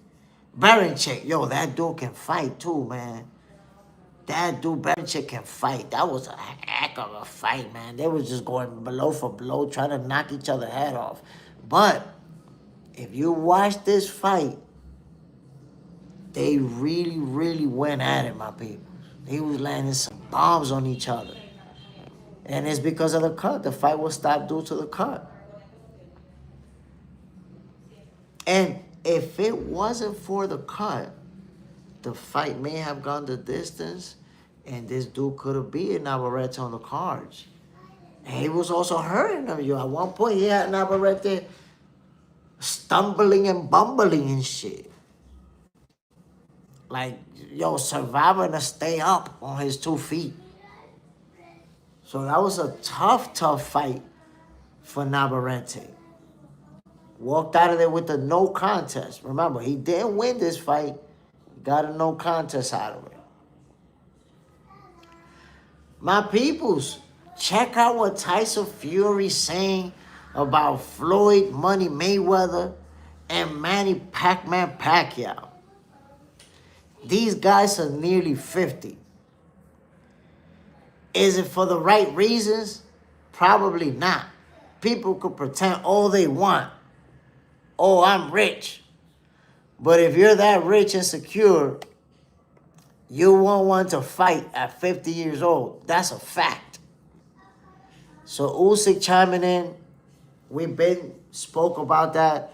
Baranchik, yo, that dude can fight too, man. That dude, Baranchik, can fight. That was a heck of a fight, man. They was just going blow for blow, trying to knock each other's head off. But if you watch this fight, they really, really went at it, my people. He was landing some bombs on each other. And it's because of the cut. The fight was stopped due to the cut. And if it wasn't for the cut, the fight may have gone the distance, and this dude could have beaten Navarrete on the cards. And he was also hurting him. At one point, he had Navarrete stumbling and bumbling and shit. Like, yo, surviving to stay up on his 2 feet. So that was a tough fight for Navarrete. Walked out of there with a no contest. Remember, he didn't win this fight. He got a no contest out of it. My peoples, check out what Tyson Fury saying about Floyd Money Mayweather and Manny Pac-Man Pacquiao. These guys are nearly 50. Is it for the right reasons? Probably not. People could pretend all they want. Oh, I'm rich. But if you're that rich and secure, you won't want to fight at 50 years old. That's a fact. So Usyk chiming in, we've been spoke about that.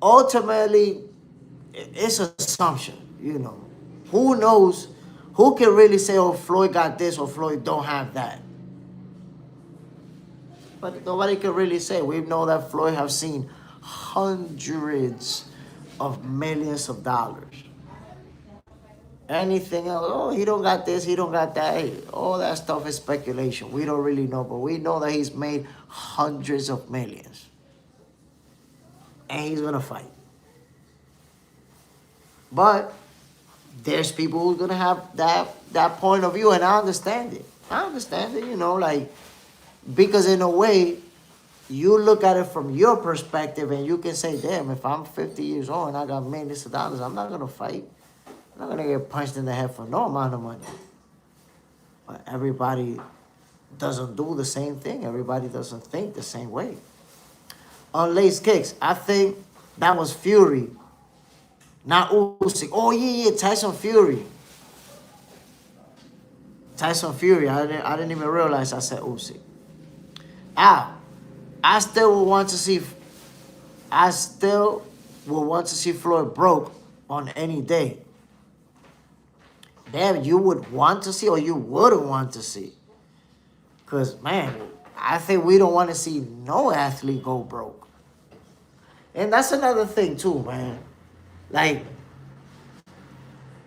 Ultimately, it's an assumption, you know. Who knows? Who can really say, oh, Floyd got this or Floyd don't have that? But nobody can really say. We know that Floyd have seen hundreds of millions of dollars. Anything else, oh, he don't got this, he don't got that. Hey, all that stuff is speculation. We don't really know, but we know that he's made hundreds of millions. And he's going to fight. But there's people who's going to have that point of view, and I understand it. I understand it, you know, like, because in a way, you look at it from your perspective and you can say, damn, if I'm 50 years old and I got millions of dollars, I'm not going to fight. I'm not going to get punched in the head for no amount of money. But everybody doesn't do the same thing. Everybody doesn't think the same way. On lace kicks, I think that was Fury, not Usyk. Oh, yeah, Tyson Fury. Tyson Fury. I didn't even realize I said Usyk. I still would want to see Floyd broke on any day. Damn, you would want to see or you wouldn't want to see. Because, man, I think we don't want to see no athlete go broke. And that's another thing, too, man. Like,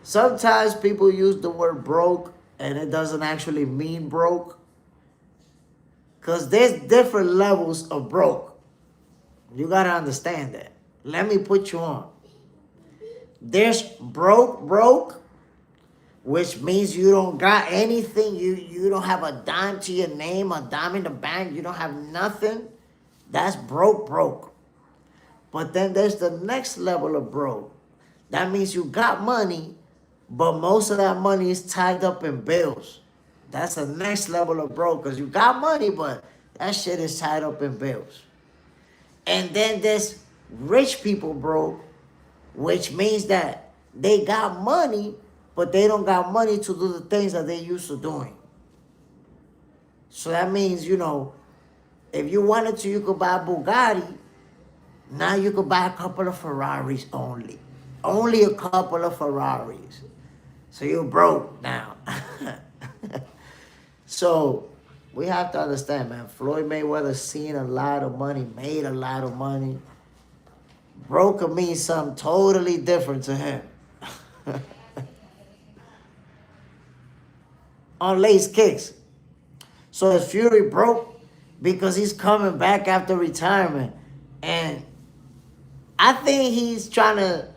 sometimes people use the word broke and it doesn't actually mean broke. Because there's different levels of broke. You got to understand that. Let me put you on. There's broke, which means you don't got anything. You don't have a dime to your name, a dime in the bank. You don't have nothing. That's broke. But then there's the next level of broke. That means you got money, but most of that money is tied up in bills. That's the next level of broke, because you got money, but that shit is tied up in bills. And then there's rich people broke, which means that they got money, but they don't got money to do the things that they used to doing. So that means, you know, if you wanted to, you could buy a Bugatti. Now you could buy a couple of Ferraris only. Only a couple of Ferraris. So you're broke now. So we have to understand, man. Floyd Mayweather seen a lot of money, made a lot of money. Broke means something totally different to him. On lace kicks. So is Fury broke because he's coming back after retirement? And I think he's trying to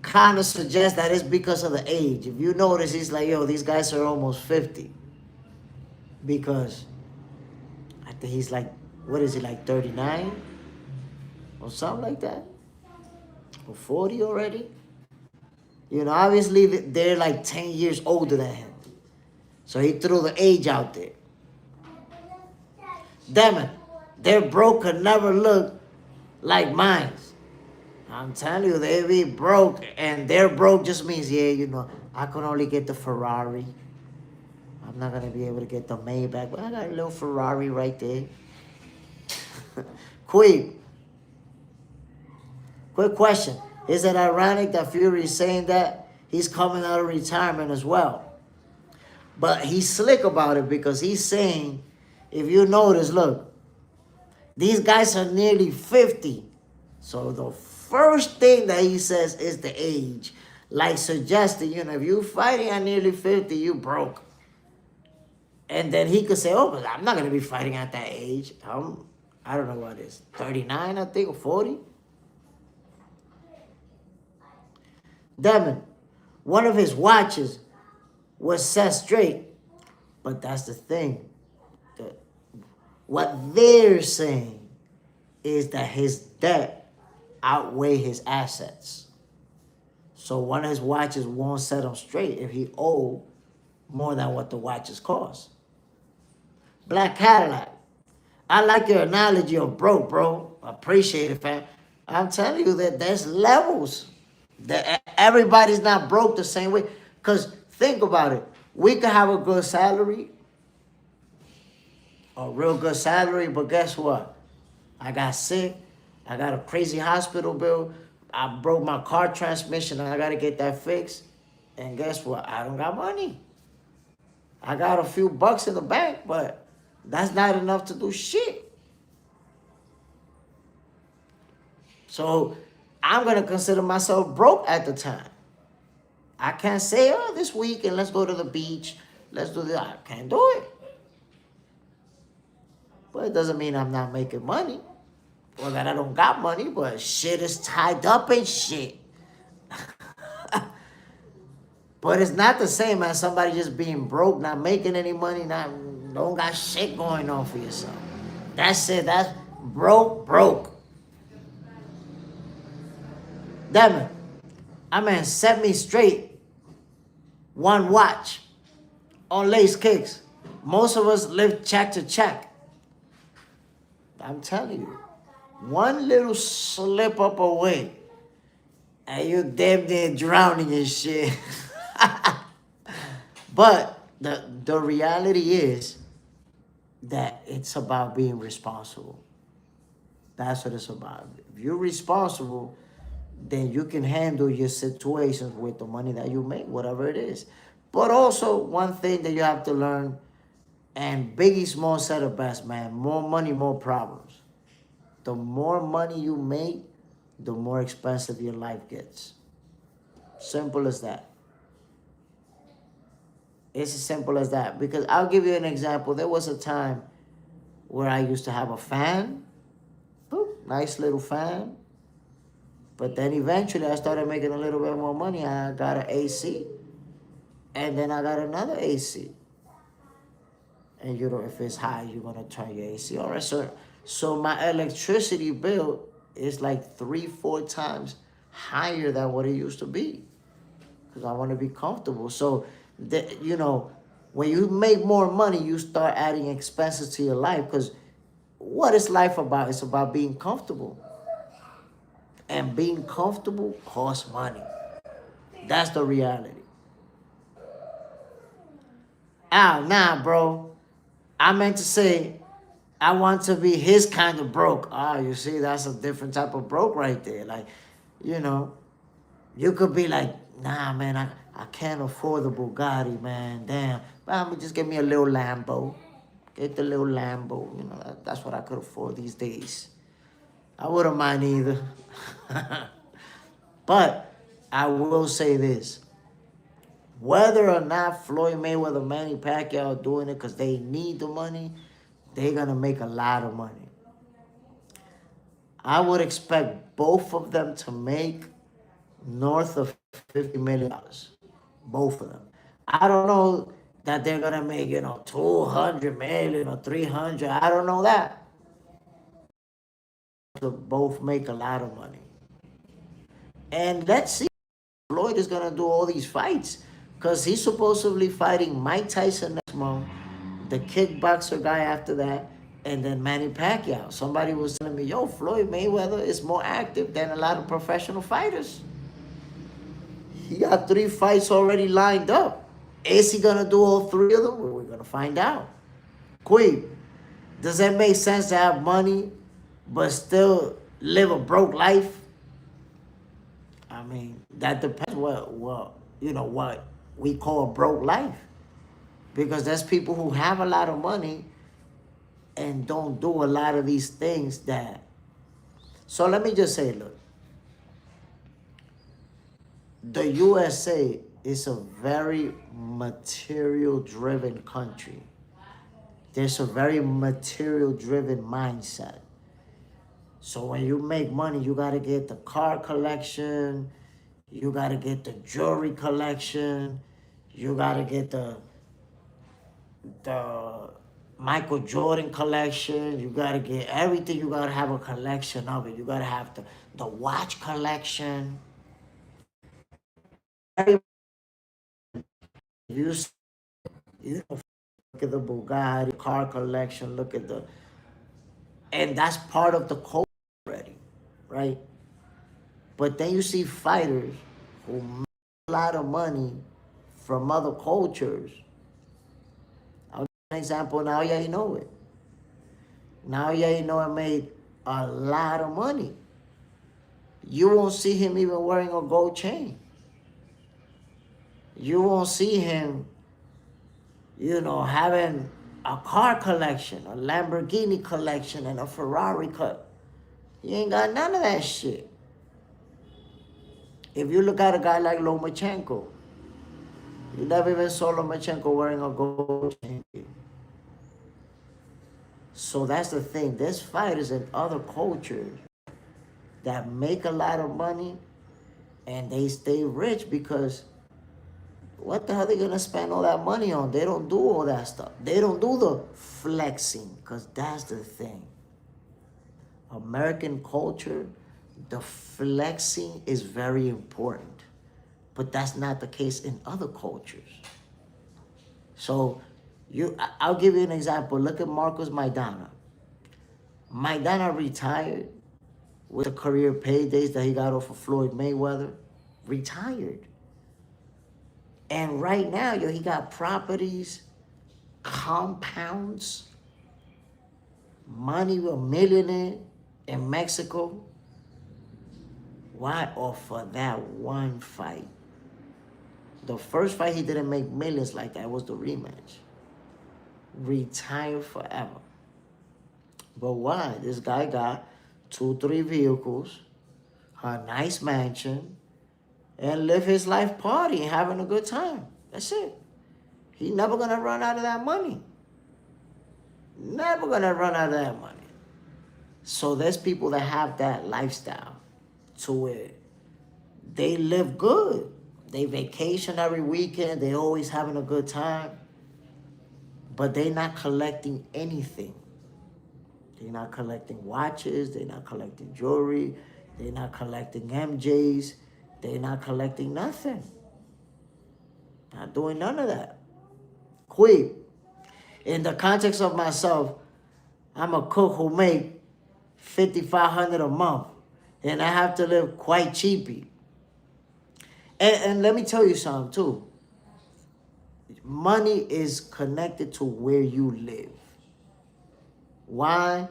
kind of suggest that it's because of the age. If you notice, he's like, yo, these guys are almost 50. Because I think he's like, what is he, like 39? Or something like that? Or 40 already? You know, obviously they're like 10 years older than him. So he threw the age out there. Damn it. Their broke could never look like mine. I'm telling you, they be broke. And their broke just means, yeah, you know, I can only get the Ferrari. I'm not going to be able to get the Maybach, but I got a little Ferrari right there. Quick question. Is it ironic that Fury is saying that he's coming out of retirement as well? But he's slick about it because he's saying, if you notice, look, these guys are nearly 50. So the first thing that he says is the age. Like suggesting, you know, if you're fighting at nearly 50, you broke. And then he could say, oh, but I'm not going to be fighting at that age. I don't know what it is, 39, I think, or 40? Demon, one of his watches was set straight, But that's the thing. What they're saying is that his debt outweigh his assets. So one of his watches won't set him straight if he owe more than what the watches cost. Black Cadillac. I like your analogy of broke, bro. I appreciate it, fam. I'm telling you that there's levels. That everybody's not broke the same way. Because think about it. We could have a good salary, a real good salary, but guess what? I got sick. I got a crazy hospital bill. I broke my car transmission and I got to get that fixed. And guess what? I don't got money. I got a few bucks in the bank, but that's not enough to do shit. So I'm going to consider myself broke at the time. I can't say, oh, this weekend, let's go to the beach. Let's do this. I can't do it. But it doesn't mean I'm not making money or that I don't got money, but shit is tied up in shit. But it's not the same as somebody just being broke, not making any money, don't got shit going on for yourself. That's it. That's broke. Damn it. I mean, set me straight. One watch on lace kicks. Most of us live check to check. I'm telling you, one little slip up away, and you damn near drowning in shit. But the reality is that it's about being responsible. That's what it's about. If you're responsible, then you can handle your situations with the money that you make, whatever it is. But also, one thing that you have to learn, and Biggie Small said it best, man, more money, more problems. The more money you make, the more expensive your life gets. Simple as that. It's as simple as that. Because I'll give you an example. There was a time where I used to have a fan. Nice little fan. But then eventually I started making a little bit more money. I got an AC. And then I got another AC. And you know, if it's high, you're going to turn your AC. All right, so my electricity bill is like 3-4 times higher than what it used to be. Because I want to be comfortable. So, you know, when you make more money, you start adding expenses to your life. Because what is life about? It's about being comfortable. And being comfortable costs money. That's the reality. Nah, bro. I meant to say, I want to be his kind of broke. You see, that's a different type of broke right there. Like, you know, you could be like, nah, man, I can't afford the Bugatti, man. Damn. But just give me a little Lambo. Get the little Lambo. You know, that's what I could afford these days. I wouldn't mind either. But I will say this. Whether or not Floyd Mayweather, Manny Pacquiao are doing it because they need the money, they're going to make a lot of money. I would expect both of them to make north of $50 million. Both of them. I don't know that they're going to make, you know, 200 million or 300. I don't know that. To both make a lot of money. And let's see. Floyd is going to do all these fights because he's supposedly fighting Mike Tyson next month, the kickboxer guy after that, and then Manny Pacquiao. Somebody was telling me, yo, Floyd Mayweather is more active than a lot of professional fighters. He got 3 fights already lined up. Is he going to do all 3 of them? Well, we're going to find out. Queen, does that make sense to have money but still live a broke life? I mean, that depends what you know, what we call a broke life. Because there's people who have a lot of money and don't do a lot of these things that... So let me just say, look. The USA is a very material-driven country. There's a very material-driven mindset. So when you make money, you got to get the car collection. You got to get the jewelry collection. You got to get the the Michael Jordan collection. You gotta get everything. You gotta have a collection of it. You gotta have the watch collection. You you know, look at the Bugatti car collection. Look at and that's part of the culture already, right? But then you see fighters who make a lot of money from other cultures. I'll give you an example now. Yeah, you know it. Now, yeah, you know, I made a lot of money. You won't see him even wearing a gold chain. You won't see him, having a car collection, a Lamborghini collection, and a Ferrari cut. He ain't got none of that shit. If you look at a guy like Lomachenko, you never even saw Lomachenko wearing a gold chain. So that's the thing. There's fighters in other cultures that make a lot of money and they stay rich because what the hell are they gonna spend all that money on? They don't do all that stuff. They don't do the flexing, because that's the thing. American culture, the flexing is very important. But that's not the case in other cultures. So I'll give you an example. Look at Marcos Maidana. Maidana retired with the career paydays that he got off of Floyd Mayweather. Retired. And right now, he got properties, compounds, money, a millionaire in Mexico. Why? Off of that one fight. The first fight, he didn't make millions like that. It was the rematch. Retired forever. But why? This guy got 2-3 vehicles, a nice mansion, and live his life partying, having a good time. That's it. He never gonna run out of that money. Never gonna run out of that money. So there's people that have that lifestyle to where they live good. They vacation every weekend. They always having a good time. But they not collecting anything. They're not collecting watches. They're not collecting jewelry. They're not collecting MJs. They're not collecting nothing. Not doing none of that. Quick. In the context of myself, I'm a cook who make $5,500 a month. And I have to live quite cheapy. And let me tell you something too. Money is connected to where you live. Why?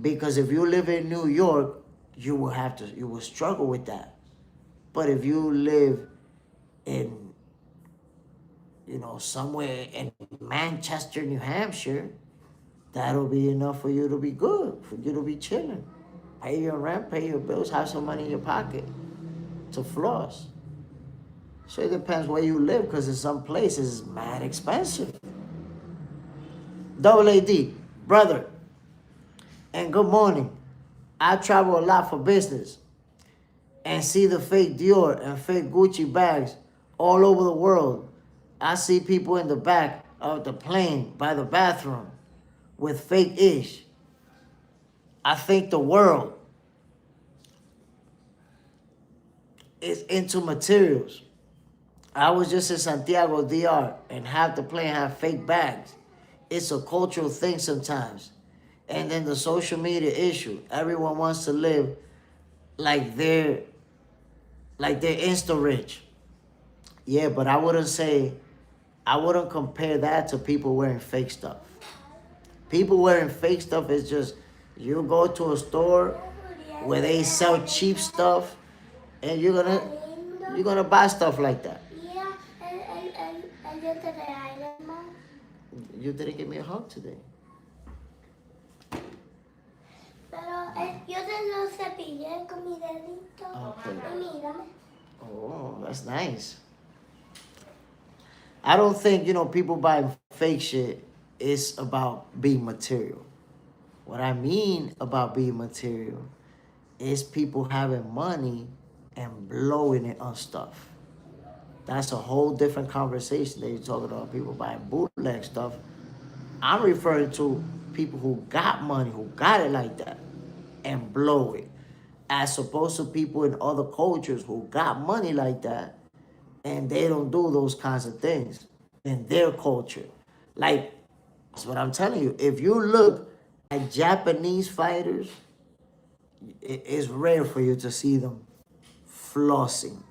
Because if you live in New York, you will struggle with that. But if you live in, somewhere in Manchester, New Hampshire, that'll be enough for you to be good, for you to be chilling. Pay your rent, pay your bills, have some money in your pocket to floss. So it depends where you live, because in some places it's mad expensive. Double AD, brother, and good morning. I travel a lot for business and see the fake Dior and fake Gucci bags all over the world. I see people in the back of the plane by the bathroom with fake ish. I think the world is into materials. I was just in Santiago, DR, and half the plane have fake bags. It's a cultural thing sometimes. And then the social media issue. Everyone wants to live like they're Insta rich. Yeah, but I wouldn't compare that to people wearing fake stuff. People wearing fake stuff is just, you go to a store where they sell cheap stuff, and you're gonna buy stuff like that. Yeah, and you didn't give me a hug today. Pero yo te lo cepillé con mi dedito. Okay. Mírame. Oh, that's nice. I don't think, people buying fake shit is about being material. What I mean about being material is people having money and blowing it on stuff. That's a whole different conversation that you're talking about. People buying bootleg stuff I'm referring to people who got money, who got it like that, and blow it, as opposed to people in other cultures who got money like that, and they don't do those kinds of things in their culture. Like, that's what I'm telling you. If you look at Japanese fighters, it's rare for you to see them flossing.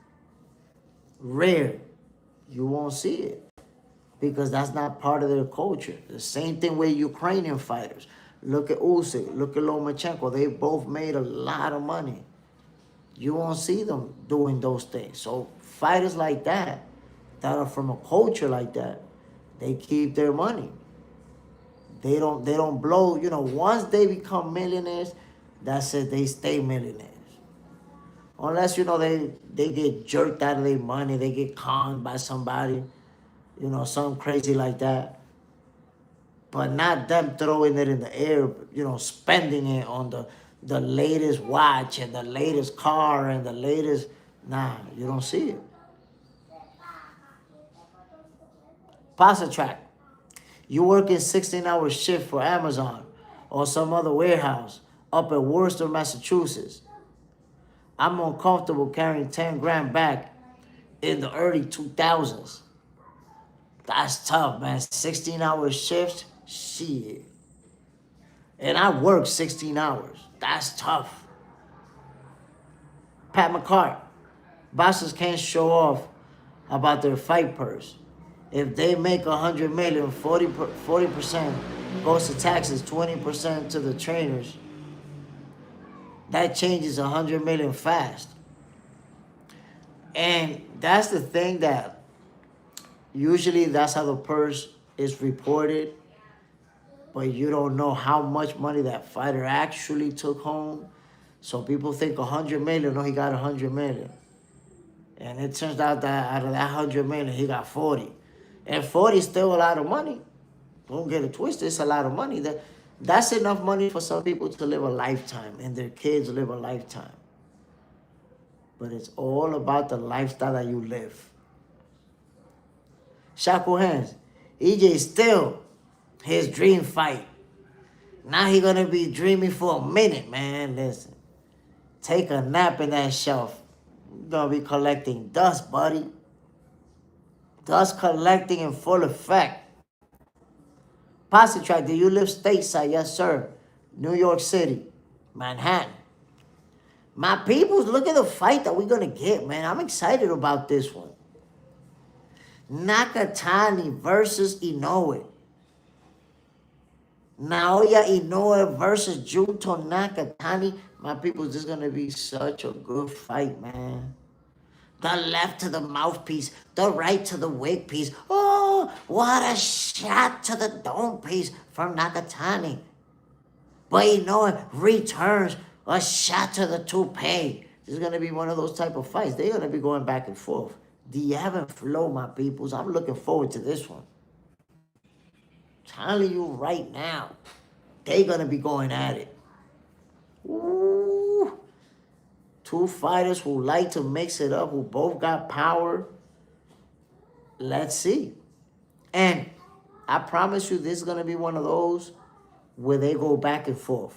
Rare. You won't see it because that's not part of their culture. The same thing with Ukrainian fighters. Look at Usyk, look at Lomachenko. They both made a lot of money. You won't see them doing those things. So fighters like that are from a culture like that, they keep their money. They don't blow, once they become millionaires, that's it, they stay millionaires. Unless, they get jerked out of their money, they get conned by somebody, something crazy like that. But not them throwing it in the air, spending it on the latest watch and the latest car and the latest, nah, you don't see it. Pasta track. You working 16-hour shift for Amazon or some other warehouse up at Worcester, Massachusetts. I'm uncomfortable carrying 10 grand back in the early 2000s. That's tough, man. 16-hour shifts, shit. And I work 16 hours. That's tough. Pat McCart. Bosses can't show off about their fight purse. If they make $100 million, 40% goes to taxes, 20% to the trainers. That changes $100 million fast. And that's the thing that usually that's how the purse is reported, but you don't know how much money that fighter actually took home. So people think 100 million, no, he got 100 million. And it turns out that out of that 100 million, he got 40. And 40 is still a lot of money. Don't get it twisted, it's a lot of money. That's enough money for some people to live a lifetime and their kids live a lifetime. But it's all about the lifestyle that you live. Shackle hands. EJ still his dream fight. Now he gonna be dreaming for a minute, man. Listen. Take a nap in that shelf. You're gonna be collecting dust, buddy. Dust collecting in full effect. Posse track, do you live stateside? Yes, sir. New York City. Manhattan. My peoples, look at the fight that we're gonna get, man. I'm excited about this one. Nakatani versus Inoue. Naoya Inoue versus Junto Nakatani. My people, this is going to be such a good fight, man. The left to the mouthpiece, the right to the wig piece. Oh, what a shot to the dome piece from Nakatani. But Inoue returns a shot to the toupee. This is going to be one of those type of fights. They're going to be going back and forth. The ebb and flow, my peoples. I'm looking forward to this one. Telling you right now, they're going to be going at it. Ooh. Two fighters who like to mix it up, who both got power. Let's see. And I promise you, this is going to be one of those where they go back and forth.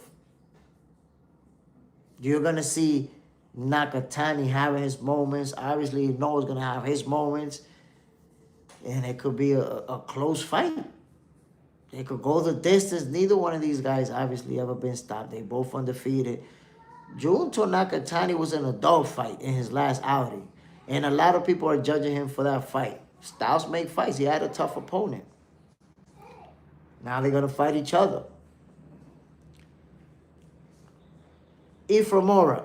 You're going to see Nakatani having his moments. Obviously, Noah's going to have his moments. And it could be a close fight. They could go the distance. Neither one of these guys obviously ever been stopped. They both undefeated. Junto Nakatani was in a dogfight in his last outing. And a lot of people are judging him for that fight. Styles make fights. He had a tough opponent. Now they're going to fight each other. Iframora.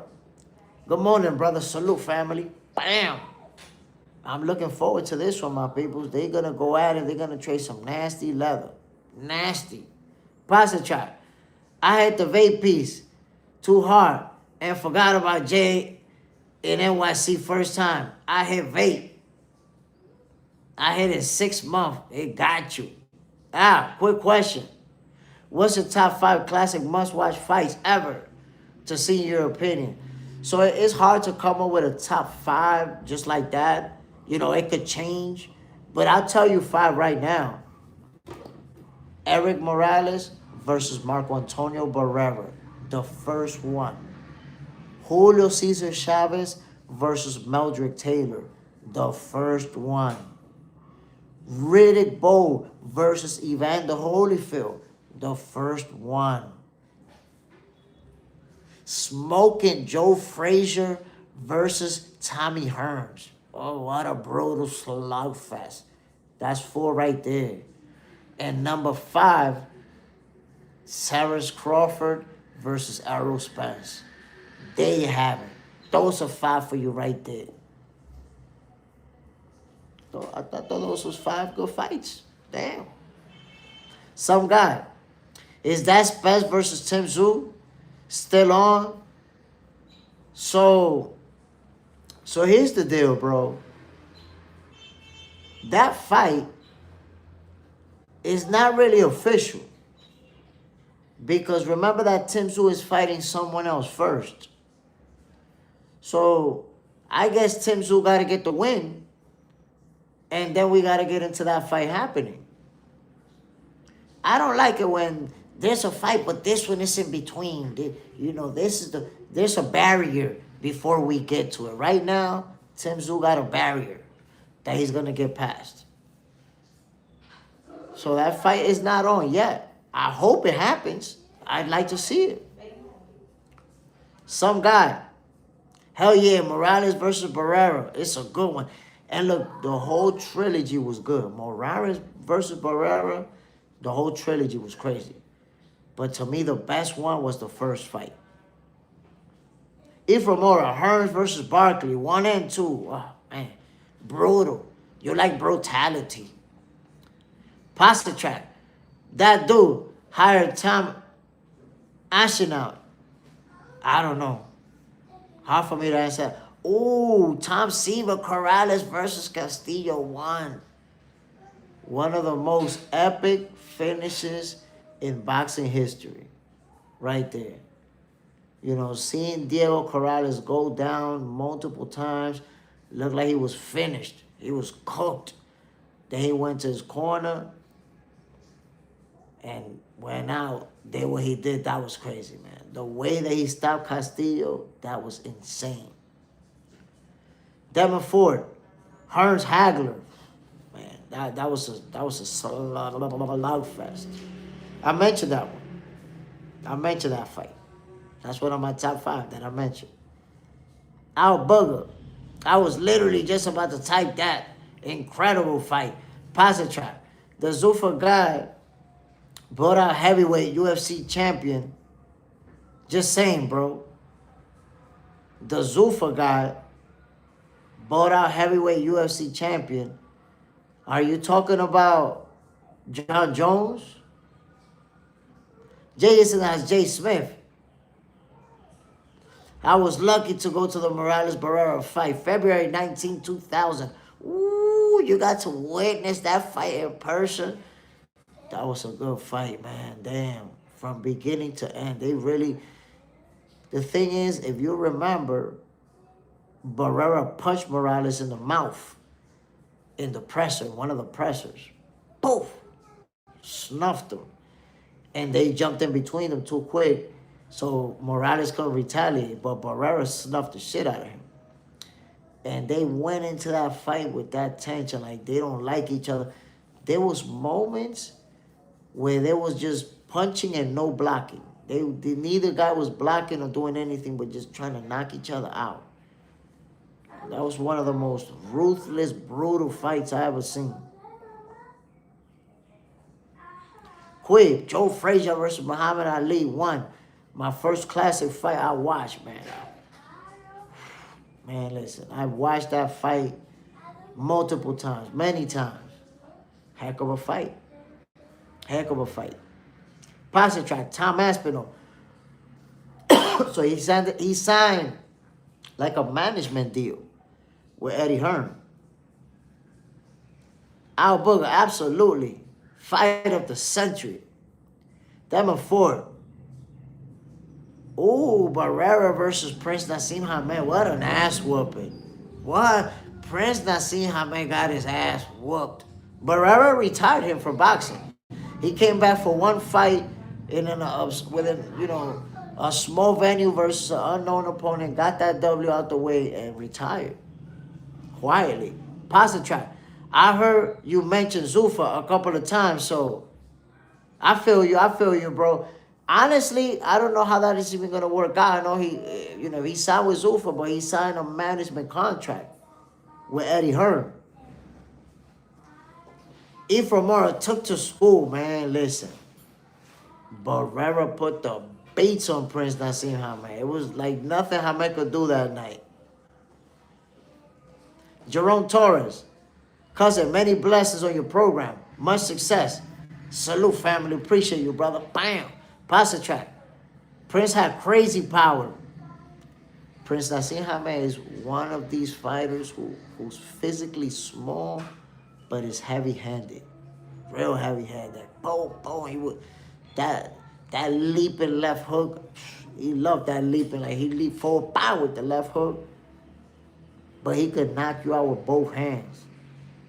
Good morning, brother. Salute, family. Bam. I'm looking forward to this one, my people. They're going to go at it. They're going to trade some nasty leather. Nasty. Pasta chop. I hit the vape piece too hard and forgot about Jay in NYC first time. I hit vape. I hit it 6 months. It got you. Quick question. What's the top 5 classic must-watch fights ever to see in your opinion? So it's hard to come up with a top 5 just like that. It could change. But I'll tell you 5 right now. Eric Morales versus Marco Antonio Barrera, the first one. Julio Cesar Chavez versus Meldrick Taylor, the first one. Riddick Bowe versus Evander Holyfield, the first one. Smoking Joe Frazier versus Tommy Hearns. Oh, what a brutal slugfest. That's 4 right there. And number 5, Cyrus Crawford versus Errol Spence. There you have it. Those are 5 for you right there. So I thought those was 5 good fights. Damn. Some guy. Is that Spence versus Tim Tszyu still on? So here's the deal, bro. That fight is not really official. Because remember that Tim Tszyu is fighting someone else first. So I guess Tim Tszyu got to get the win. And then we got to get into that fight happening. I don't like it when there's a fight, but this one is in between. You know, there's a barrier before we get to it. Right now, Tim Tszyu got a barrier that he's going to get past. So that fight is not on yet. I hope it happens. I'd like to see it. Some guy. Hell yeah, Morales versus Barrera. It's a good one. And look, the whole trilogy was good. Morales versus Barrera, the whole trilogy was crazy. But to me, the best one was the first fight. Iframora, Hearns versus Barkley, 1 and 2. Oh, man, brutal. You like brutality. Pasta track. That dude hired Tom Ashenau. I don't know. Hard for me to answer. Ooh, Tom Seaver Corrales versus Castillo 1. One of the most epic finishes in boxing history. Right there. You know, seeing Diego Corrales go down multiple times, looked like he was finished. He was cooked. Then he went to his corner and went out. Then what he did, that was crazy, man. The way that he stopped Castillo, that was insane. Devin Ford, Hearns Hagler, man, that was a slugfest. I mentioned that one. I mentioned that fight. That's one of my top 5 that I mentioned. Al Booger, I was literally just about to type that. Incredible fight. Positrap. The Zuffa guy brought out heavyweight UFC champion. Just saying, bro. The Zuffa guy brought out heavyweight UFC champion. Are you talking about John Jones? Jason has Jay Smith. I was lucky to go to the Morales-Barrera fight, February 19, 2000. Ooh, you got to witness that fight in person. That was a good fight, man. Damn. From beginning to end. They really... The thing is, if you remember, Barrera punched Morales in the mouth in the presser, one of the pressers. Poof! Snuffed him. And they jumped in between them too quick. So Morales couldn't retaliate, but Barrera snuffed the shit out of him. And they went into that fight with that tension, like they don't like each other. There was moments where there was just punching and no blocking. Neither guy was blocking or doing anything but just trying to knock each other out. That was one of the most ruthless, brutal fights I ever seen. Quick, Joe Frazier versus Muhammad Ali 1. My first classic fight I watched, man. Man, listen, I watched that fight multiple times, many times. Heck of a fight. Heck of a fight. Passing track, Tom Aspinall. So he signed like a management deal with Eddie Hearn. Al Booger, absolutely. Fight of the century. Devin Ford. Ooh, Barrera versus Prince Nassim Hamed. What an ass whooping. What? Prince Nassim Hamed got his ass whooped. Barrera retired him from boxing. He came back for one fight within, a small venue versus an unknown opponent, got that W out the way, and retired quietly. Pasta track. I heard you mention Zuffa a couple of times, so I feel you. I feel you, bro. Honestly, I don't know how that is even gonna work out. I know he signed with Zuffa, but he signed a management contract with Eddie Hearn. Iframura took to school, man. Listen, Barrera put the beats on Prince Nassim Hamed. It was like nothing Hamed could do that night. Jerome Torres, cousin, many blessings on your program. Much success. Salute, family. Appreciate you, brother. Bam. Pasta track. Prince had crazy power. Prince Nassim Hamed is one of these fighters who's physically small, but is heavy-handed. Real heavy-handed. Boom, boom. He would that leaping left hook. He loved that leaping. Like he leaped forward, pow, with the left hook. But he could knock you out with both hands.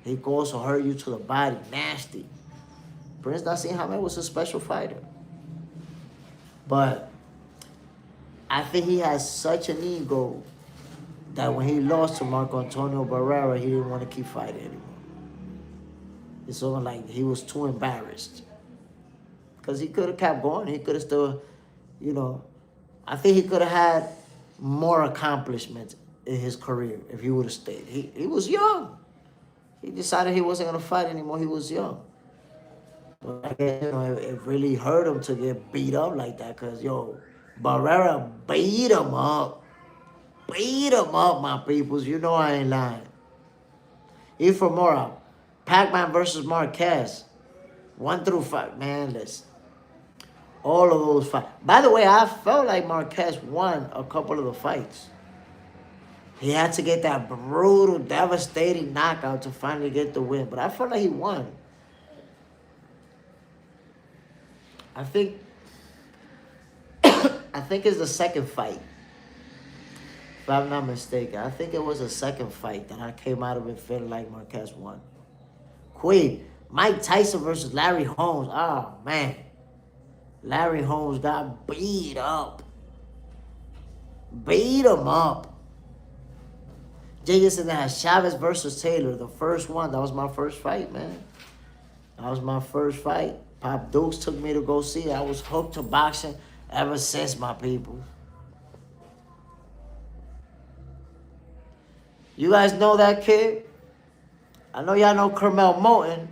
He could also hurt you to the body. Nasty. Prince Nassim Hamed was a special fighter. But I think he has such an ego that when he lost to Marco Antonio Barrera, he didn't want to keep fighting anymore. It's almost like he was too embarrassed. Because he could have kept going. He could have still, I think he could have had more accomplishments in his career if he would have stayed. He was young. He decided he wasn't going to fight anymore. He was young. But I guess, it really hurt him to get beat up like that because, Barrera beat him up. Beat him up, my peoples. You know I ain't lying. Iframura, Pac-Man versus Marquez. 1 through 5. Man, listen. All of those fights. By the way, I felt like Marquez won a couple of the fights. He had to get that brutal, devastating knockout to finally get the win. But I felt like he won. I think it's the second fight. If I'm not mistaken. I think it was the second fight that I came out of it feeling like Marquez won. Queen, Mike Tyson versus Larry Holmes. Oh, man. Larry Holmes got beat up. Beat him up. Jason had Chavez versus Taylor. The first one. That was my first fight, man. That was my first fight. Pop Dukes took me to go see it. I was hooked to boxing ever since, my people. You guys know that kid? I know y'all know Kermel Moulton.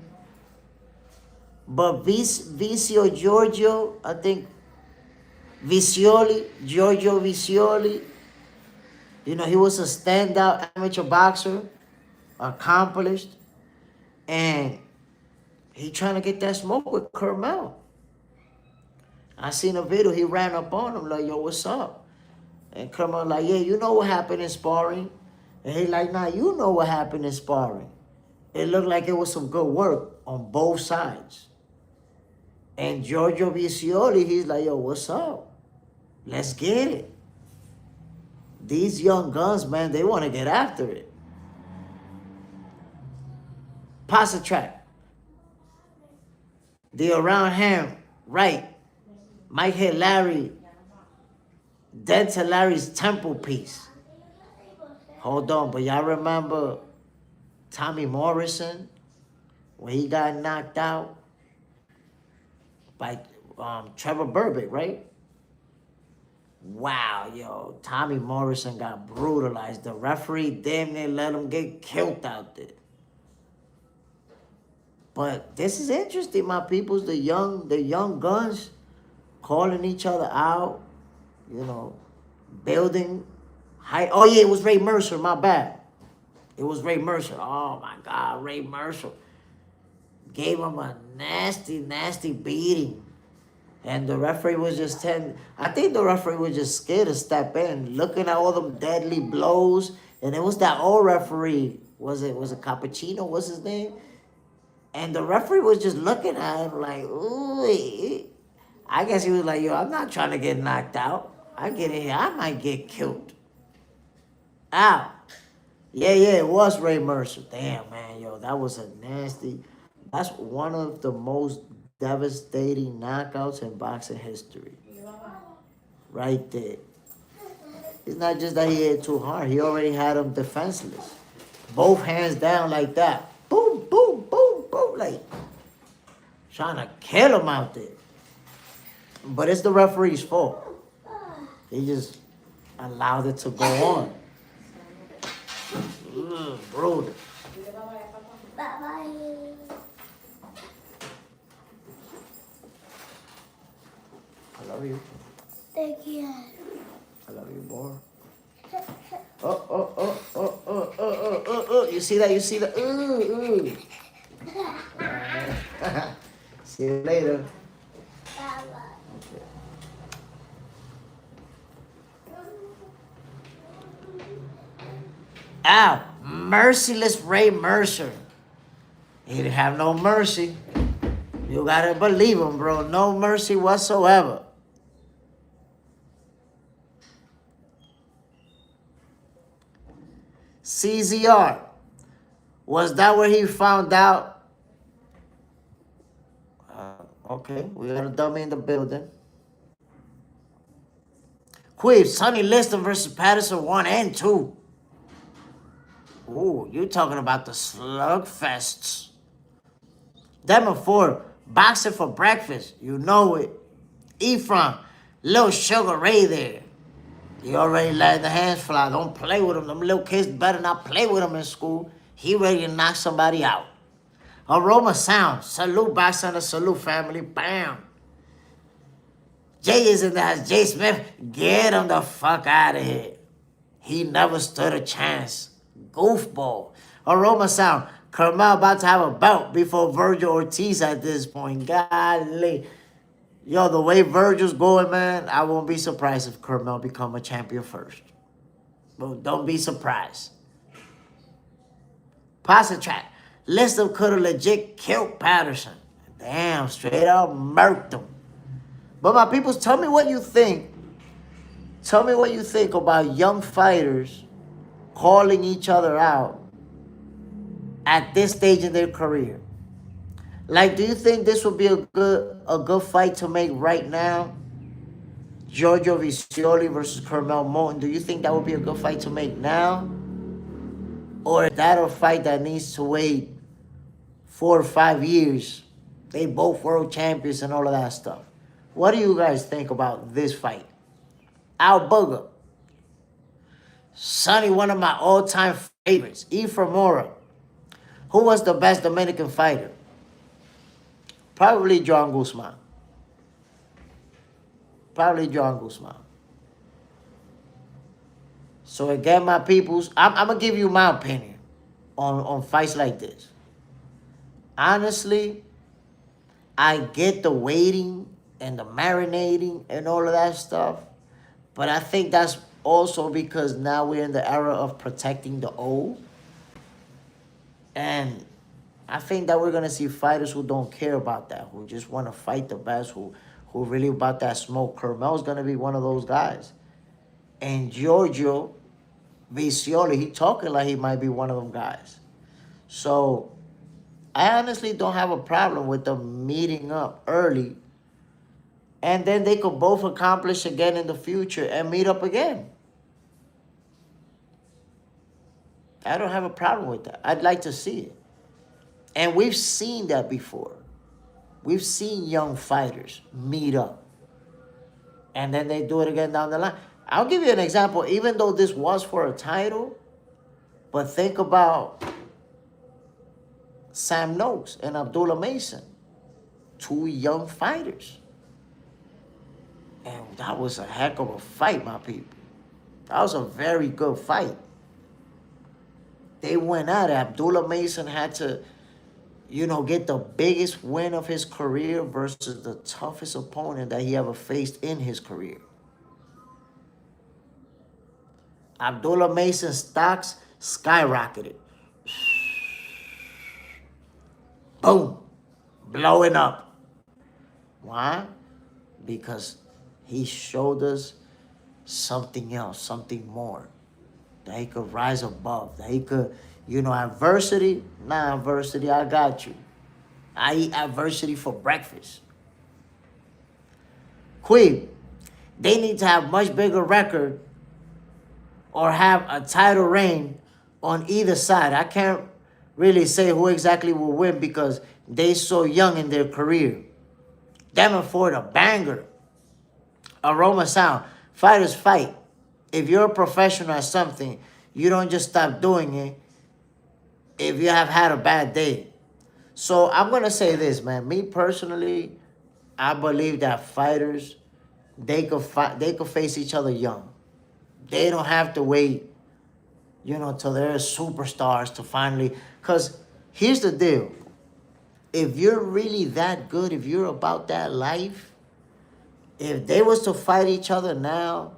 But Vicio Giorgio, I think, Giorgio Vicioli, he was a standout amateur boxer, accomplished, and he trying to get that smoke with Kermel. I seen a video, he ran up on him like, yo, what's up? And Kermel like, yeah, you know what happened in sparring? And he like, nah, you know what happened in sparring. It looked like it was some good work on both sides. And Giorgio Vicioli, he's like, yo, what's up? Let's get it. These young guns, man, they want to get after it. Pasta track. The around hand, right. Might hit Larry, dead to Larry's temple piece. Hold on, but y'all remember Tommy Morrison when he got knocked out by Trevor Berbick, right? Wow, yo, Tommy Morrison got brutalized. The referee damn near let him get killed out there. But this is interesting, my peoples. The young guns calling each other out, building height. Oh yeah, it was Ray Mercer, my bad. It was Ray Mercer. Oh my God, Ray Mercer gave him a nasty, nasty beating. And the referee was just I think the referee was just scared to step in, looking at all them deadly blows. And it was that old referee. Was it Cappuccino? What's his name? And the referee was just looking at him like, ooh. I guess he was like, yo, I'm not trying to get knocked out. I get in here, I might get killed. Ow. Yeah, it was Ray Mercer. Damn, man, yo, that was a nasty. That's one of the most devastating knockouts in boxing history. Right there. It's not just that he hit too hard. He already had him defenseless. Both hands down like that. Boom, boom, boom, boom. Like, trying to kill him out there. But it's the referee's fault. He just allowed it to go on. Brutal. I love you. Thank you. I love you more. Oh. You see that? You see that? See you later. Ow! Merciless Ray Mercer. He didn't have no mercy. You gotta believe him, bro. No mercy whatsoever. CZR. Was that where he found out? Okay, we got a dummy in the building. Queef, Sonny Liston versus Patterson 1 and 2. Ooh, you talking about the slugfests. Them 4, boxing for breakfast. You know it. Ephraim, little Sugar Ray there. He already let the hands fly. Don't play with him. Them little kids better not play with him in school. He ready to knock somebody out. Aroma Sound. Salute, Boxer, salute, family. Bam. Jay is in the house. Jay Smith, get him the fuck out of here. He never stood a chance. Goofball. Aroma Sound. Carmel about to have a belt before Virgil Ortiz at this point. Golly. Yo, the way Virgil's going, man, I won't be surprised if Carmel become a champion first. But don't be surprised. Pasta Track. Liston could have legit killed Patterson. Damn, straight up murked him. But my peoples, tell me what you think. Tell me what you think about young fighters calling each other out at this stage in their career. Like, do you think this would be a good fight to make right now? Giorgio Vicioli versus Carmel Moulton. Do you think that would be a good fight to make now? Or is that a fight that needs to wait 4 or 5 years? They both world champions and all of that stuff. What do you guys think about this fight? Al Booger. Sonny, one of my all-time favorites. Ephraim Mora. Who was the best Dominican fighter? Probably John Guzman. So again, my peoples, I'm going to give you my opinion on fights like this. Honestly, I get the waiting and the marinating and all of that stuff. But I think that's also because now we're in the era of protecting the old. And I think that we're going to see fighters who don't care about that, who just want to fight the best, who really about that smoke. Carmel's going to be one of those guys. And Giorgio Vicioli, he talking like he might be one of them guys. So I honestly don't have a problem with them meeting up early. And then they could both accomplish again in the future and meet up again. I don't have a problem with that. I'd like to see it. And we've seen that before. We've seen young fighters meet up. And then they do it again down the line. I'll give you an example. Even though this was for a title, but think about Sam Noakes and Abdullah Mason. 2 young fighters. And that was a heck of a fight, my people. That was a very good fight. They went at it. Abdullah Mason had to, get the biggest win of his career versus the toughest opponent that he ever faced in his career. Abdullah Mason's stocks skyrocketed. Boom. Blowing up. Why? Because he showed us something else, something more. That he could rise above. That he could, adversity. Nah, adversity, I got you. I eat adversity for breakfast. Queen, they need to have much bigger record or have a title reign on either side. I can't really say who exactly will win because they so young in their career. Them and Floyd, a banger. Aroma sound. Fighters fight. If you're a professional at something, you don't just stop doing it if you have had a bad day. So I'm going to say this, man. Me personally, I believe that fighters, they could face each other young. They don't have to wait, till they're superstars to finally. Because here's the deal. If you're really that good, if you're about that life, if they was to fight each other now,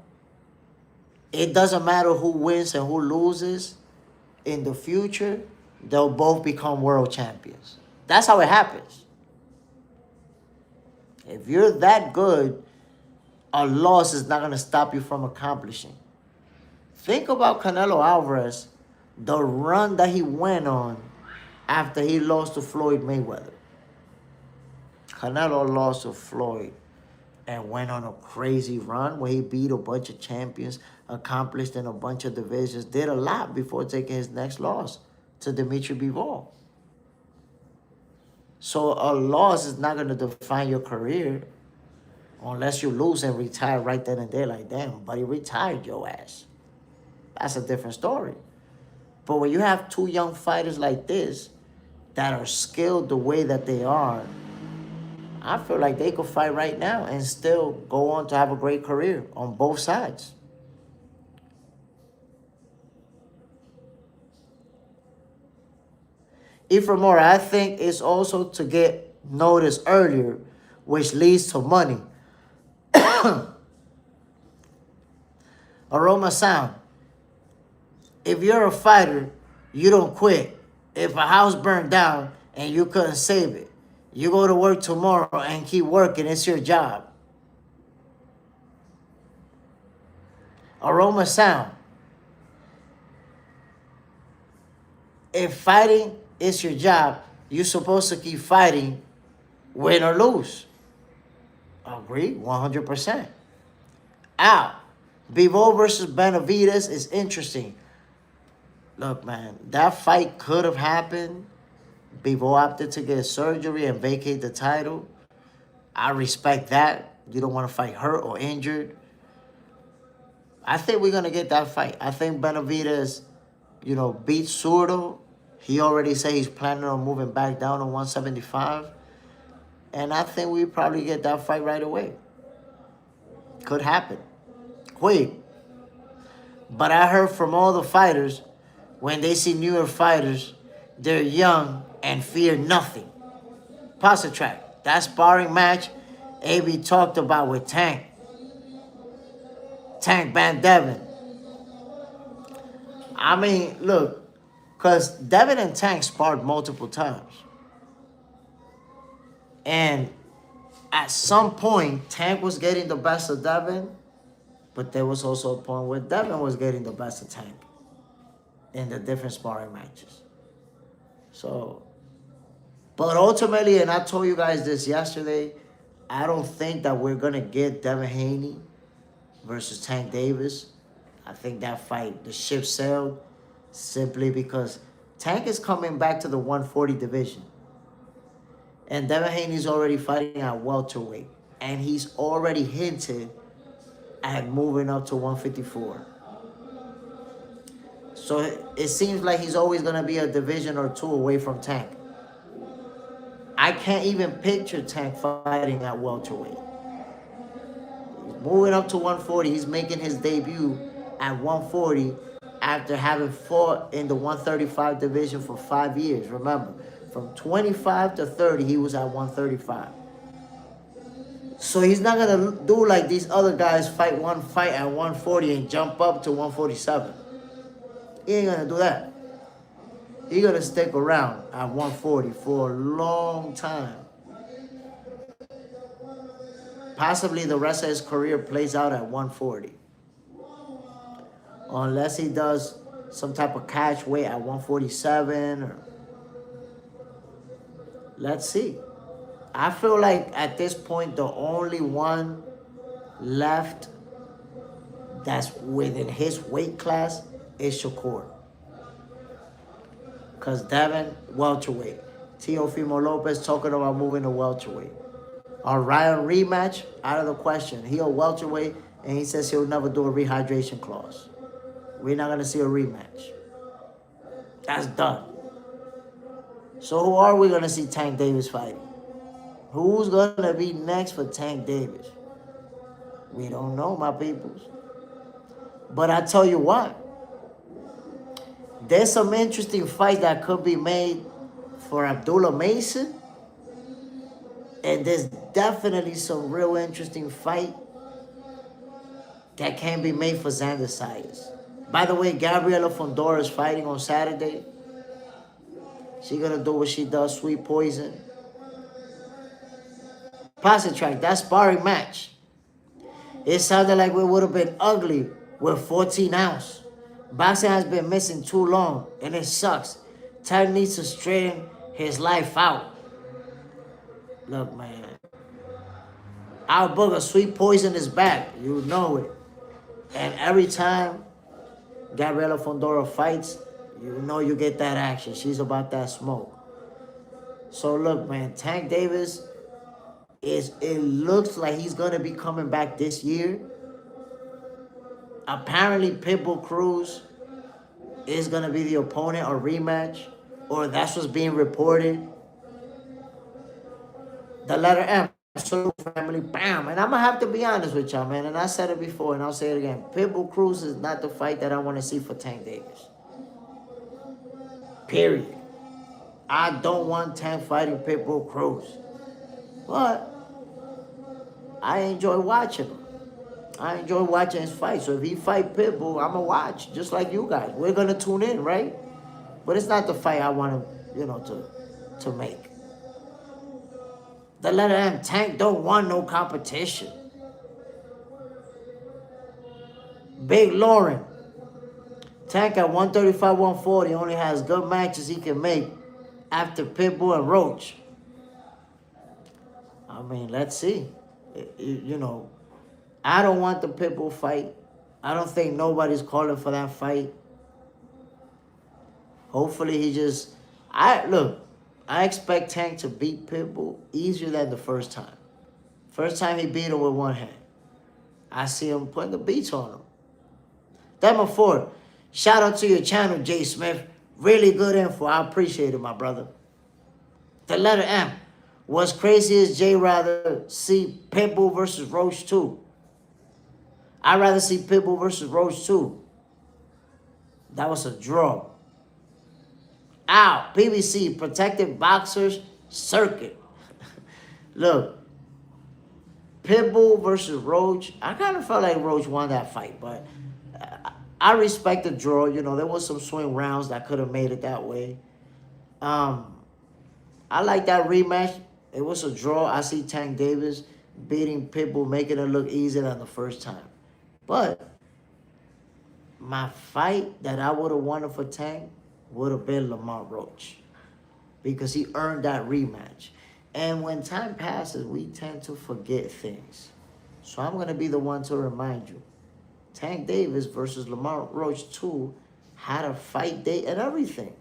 it doesn't matter who wins and who loses. In the future, they'll both become world champions. That's how it happens. If you're that good, a loss is not going to stop you from accomplishing. Think about Canelo Alvarez, the run that he went on after he lost to Floyd Mayweather. Canelo lost to Floyd and went on a crazy run where he beat a bunch of champions, accomplished in a bunch of divisions, did a lot before taking his next loss to Dimitri Bivol. So a loss is not going to define your career unless you lose and retire right then and there like, damn, buddy, retired your ass. That's a different story. But when you have two young fighters like this that are skilled the way that they are, I feel like they could fight right now and still go on to have a great career on both sides. Even more, I think it's also to get noticed earlier, which leads to money. Aroma sound. If you're a fighter, you don't quit. If a house burned down and you couldn't save it, you go to work tomorrow and keep working. It's your job. Aroma sound. If fighting is your job, you're supposed to keep fighting, win or lose. Agree? 100%. Out. Bivol versus Benavidez is interesting. Look, man, that fight could have happened. Bivol opted to get surgery and vacate the title. I respect that. You don't want to fight hurt or injured. I think we're going to get that fight. I think Benavidez, beats Surdo. He already said he's planning on moving back down to 175. And I think we probably get that fight right away. Could happen. Quick. But I heard from all the fighters, when they see newer fighters, they're young and fear nothing. Pasta track. That sparring match AB talked about with Tank. Tank Van Devin. I mean, look, because Devin and Tank sparred multiple times. And at some point, Tank was getting the best of Devin, but there was also a point where Devin was getting the best of Tank in the different sparring matches. So, but ultimately, and I told you guys this yesterday, I don't think that we're going to get Devin Haney versus Tank Davis. I think that fight, the ship sailed, simply because Tank is coming back to the 140 division. And Devin Haney's already fighting at welterweight. And he's already hinted at moving up to 154. So it seems like he's always going to be a division or two away from Tank. I can't even picture Tank fighting at welterweight. He's moving up to 140. He's making his debut at 140 after having fought in the 135 division for 5 years. Remember, from 25 to 30, he was at 135. So he's not going to do like these other guys, fight one fight at 140 and jump up to 147. He ain't going to do that. He's going to stick around at 140 for a long time. Possibly the rest of his career plays out at 140. Unless he does some type of catch weight at 147 or Let's see. I feel like at this point, the only one left that's within his weight class is Shakur. Because Devin, welterweight. Teofimo Lopez talking about moving to welterweight. Ryan rematch, out of the question. He a welterweight, and he says he'll never do a rehydration clause. We're not going to see a rematch. That's done. So who are we going to see Tank Davis fighting? Who's going to be next for Tank Davis? We don't know, my peoples. But I tell you what, there's some interesting fights that could be made for Abdullah Mason. And there's definitely some real interesting fight that can be made for Xander Sayas. By the way, Gabriela Fondora is fighting on Saturday. She's going to do what she does, sweet poison. Passing track, that sparring match. It sounded like it would have been ugly with 14 ounce. Boxing has been missing too long, and it sucks. Tank needs to straighten his life out. Look, man. Our booger, sweet poison is back. You know it. And every time Gabriela Fondora fights, you know you get that action. She's about that smoke. So look, man, Tank Davis, it looks like he's going to be coming back this year. Apparently, Pitbull Cruz is going to be the opponent or rematch, or that's what's being reported. The letter M, so family, bam. And I'm going to have to be honest with y'all, man. And I said it before, and I'll say it again. Pitbull Cruz is not the fight that I want to see for Tank Davis. Period. I don't want Tank fighting Pitbull Cruz. But I enjoy watching him. I enjoy watching his fight. So if he fight Pitbull, I'm going to watch, just like you guys. We're going to tune in, right? But it's not the fight I want him, to make. The letter M, Tank don't want no competition. Big Lauren. Tank at 135, 140 only has good matches he can make after Pitbull and Roach. I mean, let's see. I don't want the Pitbull fight. I don't think nobody's calling for that fight. Hopefully I expect Tank to beat Pitbull easier than the first time. First time he beat him with one hand. I see him putting the beats on him. Number 4, shout out to your channel, Jay Smith. Really good info. I appreciate it, my brother. The letter M. What's crazy is Jay rather see Pitbull versus Roach 2. I'd rather see Pitbull versus Roach 2. That was a draw. Ow, PBC, Protected Boxers Circuit. Look, Pitbull versus Roach. I kind of felt like Roach won that fight, but I respect the draw. There was some swing rounds that could have made it that way. I like that rematch. It was a draw. I see Tank Davis beating Pitbull, making it look easier than the first time. But my fight that I would have wanted for Tank would have been Lamar Roach, because he earned that rematch. And when time passes, we tend to forget things. So I'm going to be the one to remind you. Tank Davis versus Lamar Roach 2 had a fight date and everything.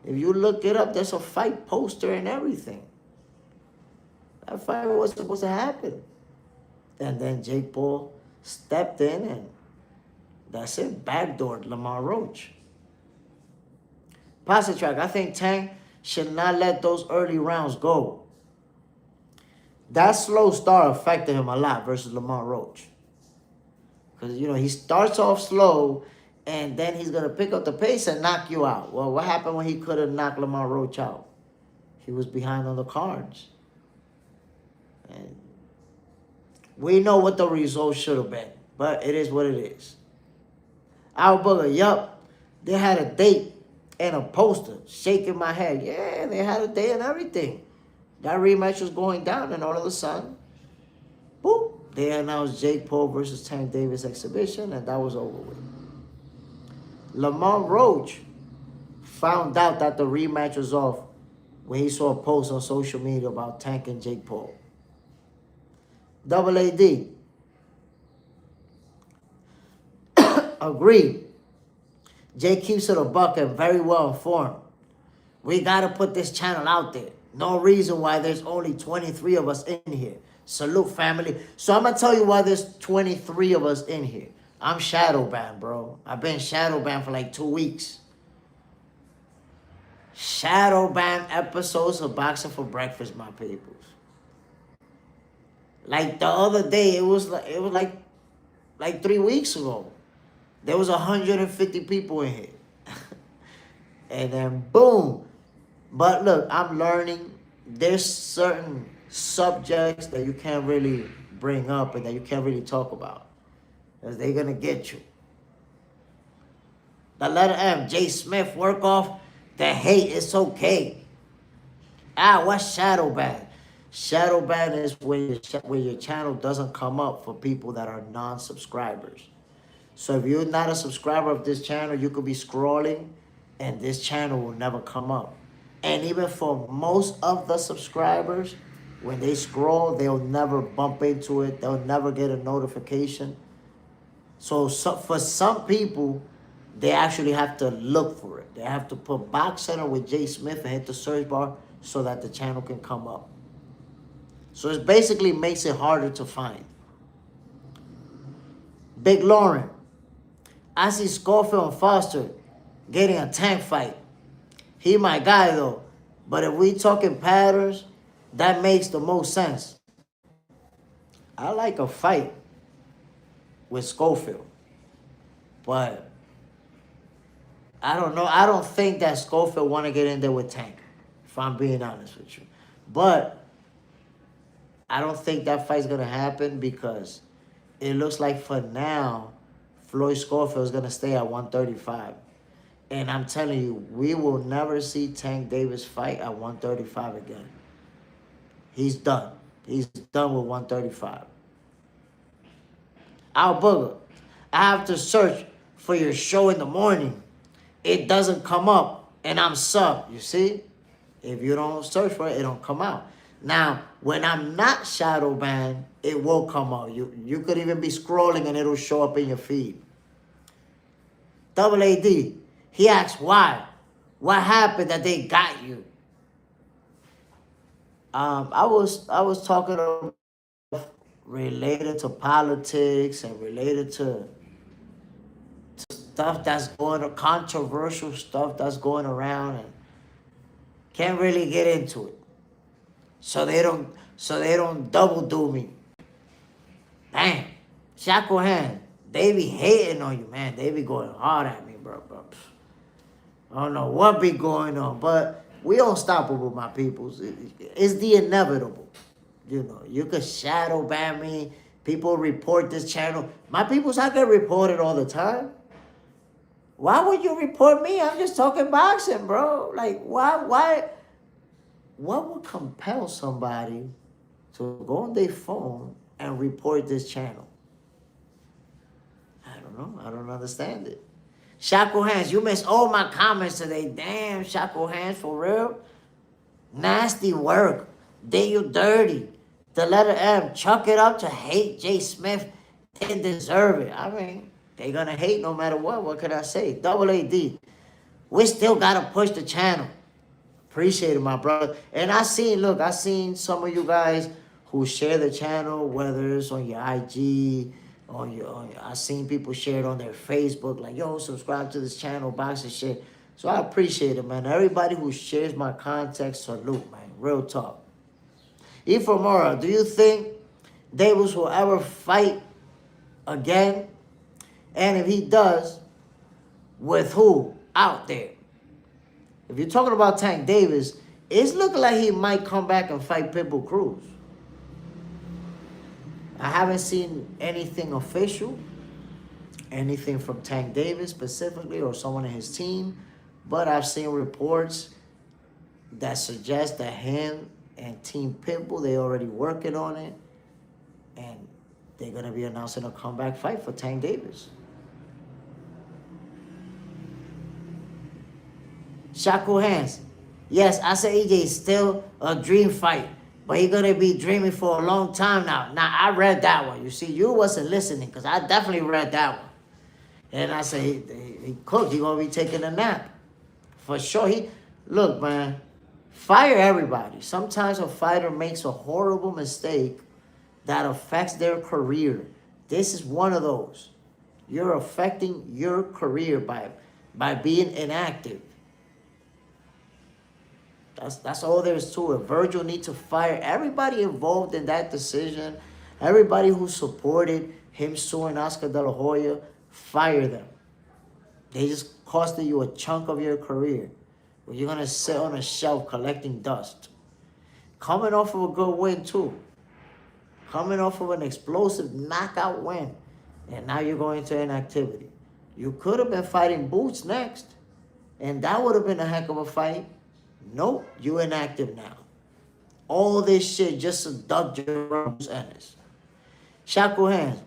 If you look it up, there's a fight poster and everything. That fight was supposed to happen. And then Jake Paul stepped in, and that's it. Backdoored Lamar Roach. Passing track. I think Tank should not let those early rounds go. That slow start affected him a lot versus Lamar Roach. Because, he starts off slow, and then he's going to pick up the pace and knock you out. Well, what happened when he could have knocked Lamar Roach out? He was behind on the cards. And we know what the result should have been, but it is what it is. Our booger, yup, they had a date and a poster, shaking my head. Yeah, they had a date and everything. That rematch was going down, and all of a sudden, boop, they announced Jake Paul versus Tank Davis exhibition, and that was over with. Lamar Roach found out that the rematch was off when he saw a post on social media about Tank and Jake Paul. Double AD. Agreed. Jake keeps it a buck and very well informed. We got to put this channel out there. No reason why there's only 23 of us in here. Salute, family. So I'm going to tell you why there's 23 of us in here. I'm shadow banned, bro. I've been shadow banned for like 2 weeks. Shadow banned episodes of Boxing for Breakfast, my peoples. Like the other day, it was like 3 weeks ago. There was 150 people in here. And then boom. But look, I'm learning. There's certain subjects that you can't really bring up and that you can't really talk about, because they're going to get you. The letter M, J. Smith, work off the hate. It's okay. What's shadow ban? Shadow ban is when your channel doesn't come up for people that are non-subscribers. So if you're not a subscriber of this channel, you could be scrolling and this channel will never come up. And even for most of the subscribers, when they scroll, they'll never bump into it. They'll never get a notification. So for some people, they actually have to look for it. They have to put Box Center with Jay Smith and hit the search bar so that the channel can come up. So it basically makes it harder to find. Big Lauren. I see Schofield and Foster getting a Tank fight. He my guy though. But if we talking patterns, that makes the most sense. I like a fight with Schofield. But I don't know. I don't think that Schofield want to get in there with Tank, if I'm being honest with you. But I don't think that fight's going to happen because it looks like for now, Floyd Schofield is going to stay at 135. And I'm telling you, we will never see Tank Davis fight at 135 again. He's done. He's done with 135. Al Booger, I have to search for your show in the morning. It doesn't come up, and I'm sub. You see? If you don't search for it, it don't come out. Now, when I'm not shadow banned, it will come out. You could even be scrolling, and it'll show up in your feed. Double AD, he asks why. What happened that they got you? I was talking about related to politics and related to stuff that's going on, controversial stuff that's going around, and can't really get into it. So they don't double do me. Damn. Shackle hand. They be hating on you, man. They be going hard at me, bro. I don't know what be going on, but we unstoppable, my peoples. It's the inevitable. You know, you could shadow ban me. People report this channel. My peoples, I get reported all the time. Why would you report me? I'm just talking boxing, bro. Like, why? What would compel somebody to go on their phone and report this channel? I don't know. I don't understand it. Shackle Hands, you missed all my comments today. Damn, Shackle Hands, for real? Nasty work. Did you dirty? The letter M, chuck it up to hate Jay Smith. Didn't deserve it. I mean, they gonna hate no matter what. What can I say? Double AD. We still gotta push the channel. Appreciate it, my brother. And I seen some of you guys who share the channel, whether it's on your IG, I seen people share it on their Facebook, like, yo, subscribe to this channel, boxing shit. So I appreciate it, man. Everybody who shares my content, salute, man. Real talk. Ifamura, do you think Davis will ever fight again? And if he does, with who out there? If you're talking about Tank Davis, it's looking like he might come back and fight Pitbull Cruz. I haven't seen anything official, anything from Tank Davis specifically or someone in his team, but I've seen reports that suggest that him and Team Pitbull, they already working on it, and they're going to be announcing a comeback fight for Tank Davis. Shackle Hands, Yes, I said EJ is still a dream fight, but he's gonna be dreaming for a long time now. Now I read that one. You see, you wasn't listening because I definitely read that one, and I said he cooked. He gonna be taking a nap for sure. Look, man, fire everybody. Sometimes a fighter makes a horrible mistake that affects their career. This is one of those. You're affecting your career by being inactive. That's all there is to it. Virgil needs to fire everybody involved in that decision. Everybody who supported him suing Oscar De La Hoya, fire them. They just costed you a chunk of your career. Where you're gonna sit on a shelf collecting dust. Coming off of a good win too. Coming off of an explosive knockout win. And now you're going to inactivity. You could have been fighting Boots next. And that would have been a heck of a fight. Nope, you inactive now. All this shit just to duck Jerome Ennis. Shackle hands.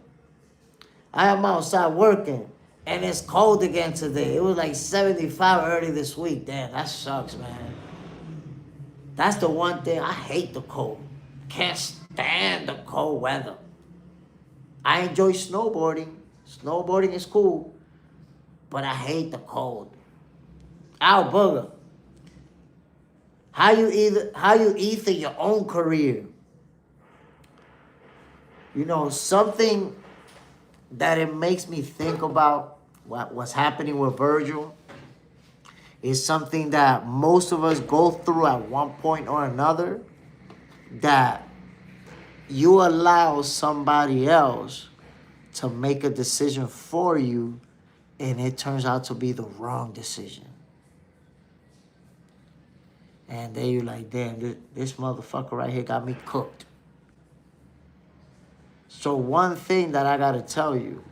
I am outside working. And it's cold again today. It was like 75 early this week. Damn, that sucks, man. That's the one thing. I hate the cold. Can't stand the cold weather. I enjoy snowboarding. Snowboarding is cool. But I hate the cold. Al Booger. How you ether your own career. You know, something that it makes me think about what's happening with Virgil is something that most of us go through at one point or another, that you allow somebody else to make a decision for you and it turns out to be the wrong decision. And then you're like, damn, this motherfucker right here got me cooked. So one thing that I got to tell you,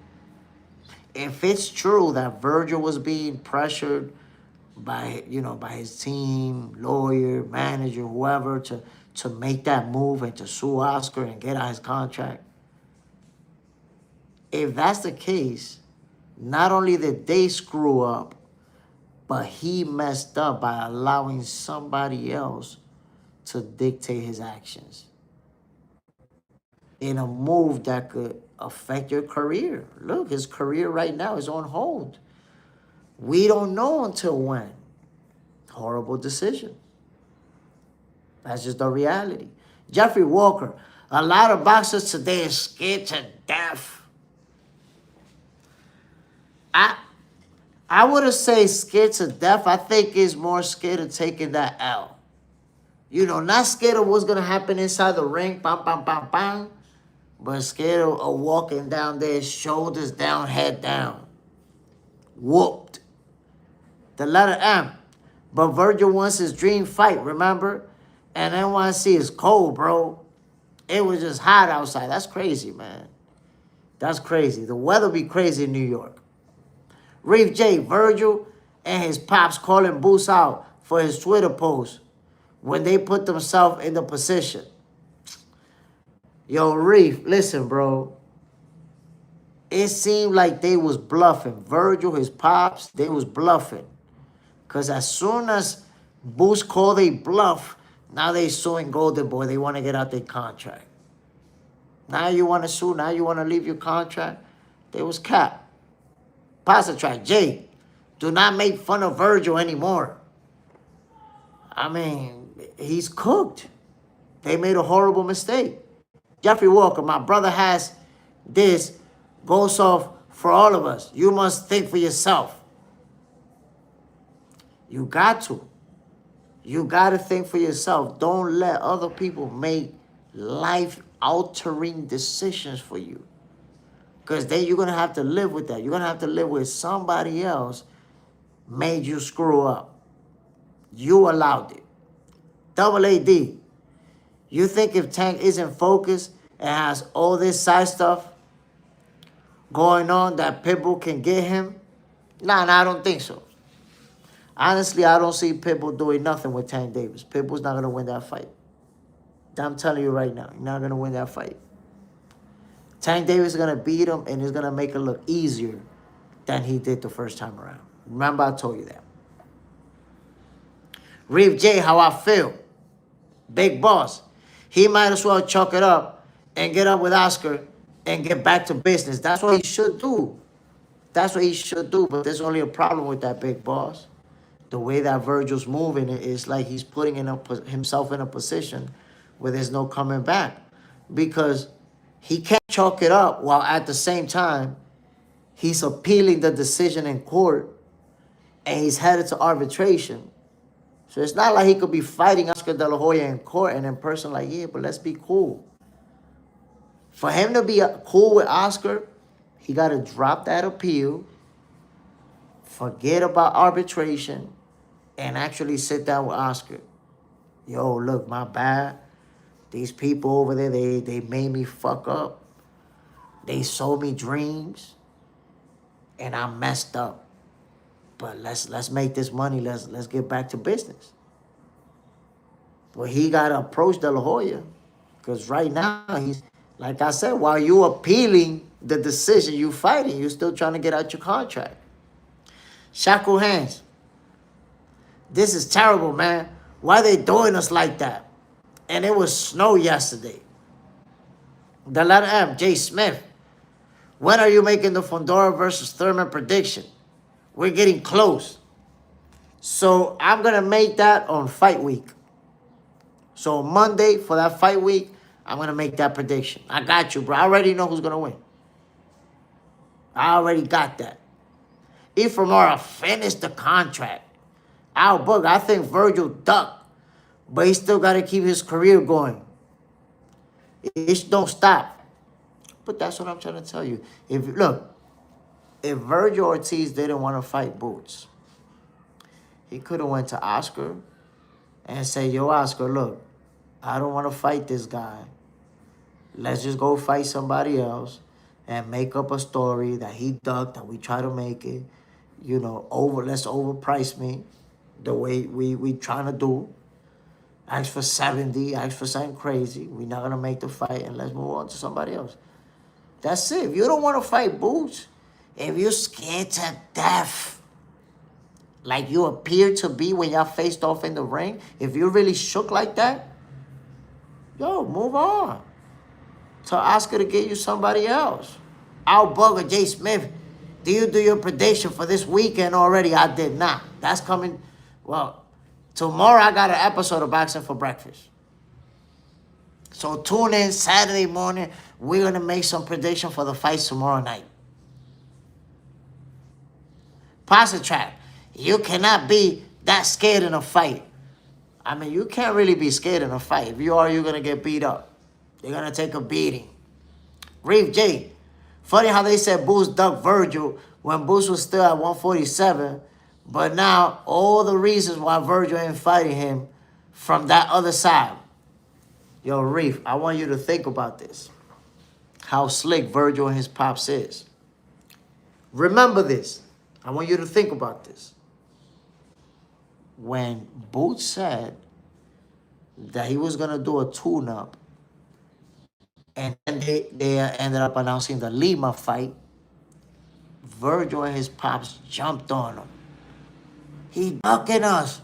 if it's true that Virgil was being pressured by his team, lawyer, manager, whoever, to make that move and to sue Oscar and get out his contract, if that's the case, not only did they screw up, but he messed up by allowing somebody else to dictate his actions in a move that could affect your career. Look, his career right now is on hold. We don't know until when. Horrible decision. That's just the reality. Jeffrey Walker. A lot of boxers today are scared to death. I wouldn't say scared to death. I think it's more scared of taking that L. You know, not scared of what's going to happen inside the ring, bam, bam, bam, bam, but scared of walking down there, shoulders down, head down. Whooped. The letter M. But Virgil wants his dream fight, remember? And NYC is cold, bro. It was just hot outside. That's crazy, man. That's crazy. The weather be crazy in New York. Reef J, Virgil and his pops calling Boots out for his Twitter post when they put themselves in the position. Yo, Reef, listen, bro. It seemed like they was bluffing. Virgil, his pops, they was bluffing. Because as soon as Boots called they bluff, now they suing Golden Boy. They want to get out their contract. Now you want to sue. Now you want to leave your contract. They was capped. Pasta track, Jay, do not make fun of Virgil anymore. I mean, he's cooked. They made a horrible mistake. Jeffrey Walker, my brother has this, goes off for all of us. You must think for yourself. You got to. You got to think for yourself. Don't let other people make life-altering decisions for you. Because then you're going to have to live with that. You're going to have to live with somebody else made you screw up. You allowed it. Double AD. You think if Tank isn't focused and has all this side stuff going on that Pitbull can get him? Nah, I don't think so. Honestly, I don't see Pitbull doing nothing with Tank Davis. Pitbull's not going to win that fight. I'm telling you right now, he's not going to win that fight. Tank Davis is going to beat him, and he's going to make it look easier than he did the first time around. Remember, I told you that. Reef J, how I feel. Big boss. He might as well chalk it up and get up with Oscar and get back to business. That's what he should do. That's what he should do. But there's only a problem with that, big boss. The way that Virgil's moving, it's like he's putting himself in a position where there's no coming back. Because he can't chalk it up while at the same time he's appealing the decision in court and he's headed to arbitration. So it's not like he could be fighting Oscar De La Hoya in court and in person like, yeah, but let's be cool. For him to be cool with Oscar, he got to drop that appeal, forget about arbitration, and actually sit down with Oscar. Yo, look, my bad. These people over there, they made me fuck up. They sold me dreams, and I messed up. But let's make this money. Let's get back to business. But he got to approach De La Hoya, because right now he's, like I said, while you appealing the decision, you fighting, you still trying to get out your contract. Shackle hands. This is terrible, man. Why are they doing us like that? And it was snow yesterday. The letter M, J. Smith. When are you making the Fondora versus Thurman prediction? We're getting close. So I'm going to make that on fight week. So Monday for that fight week, I'm going to make that prediction. I got you, bro. I already know who's going to win. I already got that. Ifamura finished the contract. Al Bug, I think Virgil ducked, but he still got to keep his career going. It don't stop. But that's what I'm trying to tell you. If Virgil Ortiz didn't want to fight Boots, he could have went to Oscar and said, yo, Oscar, look, I don't want to fight this guy. Let's just go fight somebody else and make up a story that he ducked, that we try to make it, you know, let's overprice me the way we trying to do. Ask for 70, ask for something crazy. We're not going to make the fight, and let's move on to somebody else. That's it. If you don't want to fight Boots, if you're scared to death, like you appear to be when y'all faced off in the ring, if you're really shook like that, yo, move on. Tell Oscar to get you somebody else. Al Bugger, J. Smith, do you do your prediction for this weekend already? I did not. That's coming. Well, tomorrow I got an episode of Boxing for Breakfast. So tune in Saturday morning. We're going to make some prediction for the fights tomorrow night. Pasta Trap, you cannot be that scared in a fight. I mean, you can't really be scared in a fight. If you are, you're going to get beat up. You're going to take a beating. Reef J, funny how they said Boots ducked Virgil when Boots was still at 147. But now, all the reasons why Virgil ain't fighting him from that other side. Yo, Reef, I want you to think about this. How slick Virgil and his pops is. Remember this. I want you to think about this. When Boots said that he was going to do a tune-up, and then they ended up announcing the Lima fight, Virgil and his pops jumped on him. He ducking us.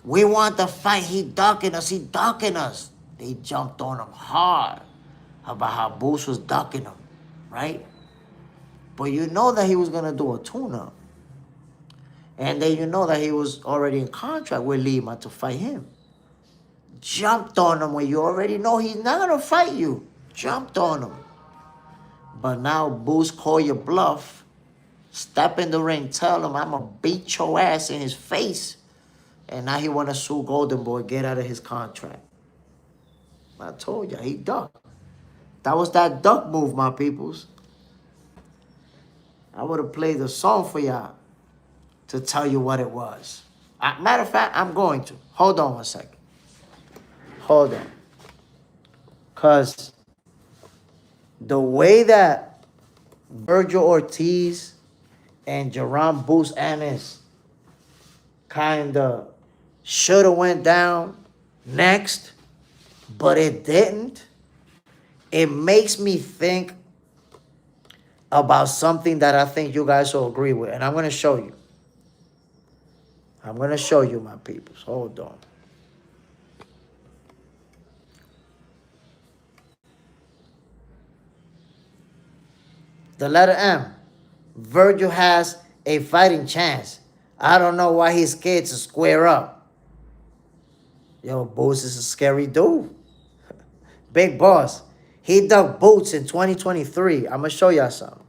We want the fight. He ducking us. He ducking us. They jumped on him hard about how Boots was ducking him, right? But you know that he was going to do a tune-up. And then you know that he was already in contract with Lima to fight him. Jumped on him when you already know he's not going to fight you. Jumped on him. But now Boots call your bluff. Step in the ring. Tell him, I'm going to beat your ass in his face. And now he want to sue Golden Boy, get out of his contract. I told you, he ducked. That was that duck move, my peoples. I would have played the song for y'all to tell you what it was. Matter of fact, I'm going to. Hold on one second. Hold on. Because the way that Virgil Ortiz and Jerome Boots Ennis kind of should have went down next, but it didn't, it makes me think about something that I think you guys will agree with. And I'm going to show you. I'm going to show you, my peoples. Hold on. The letter M. Virgil has a fighting chance. I don't know why he's scared to square up. Yo, Boots is a scary dude. Big boss. He dug Boots in 2023. I'm going to show y'all something.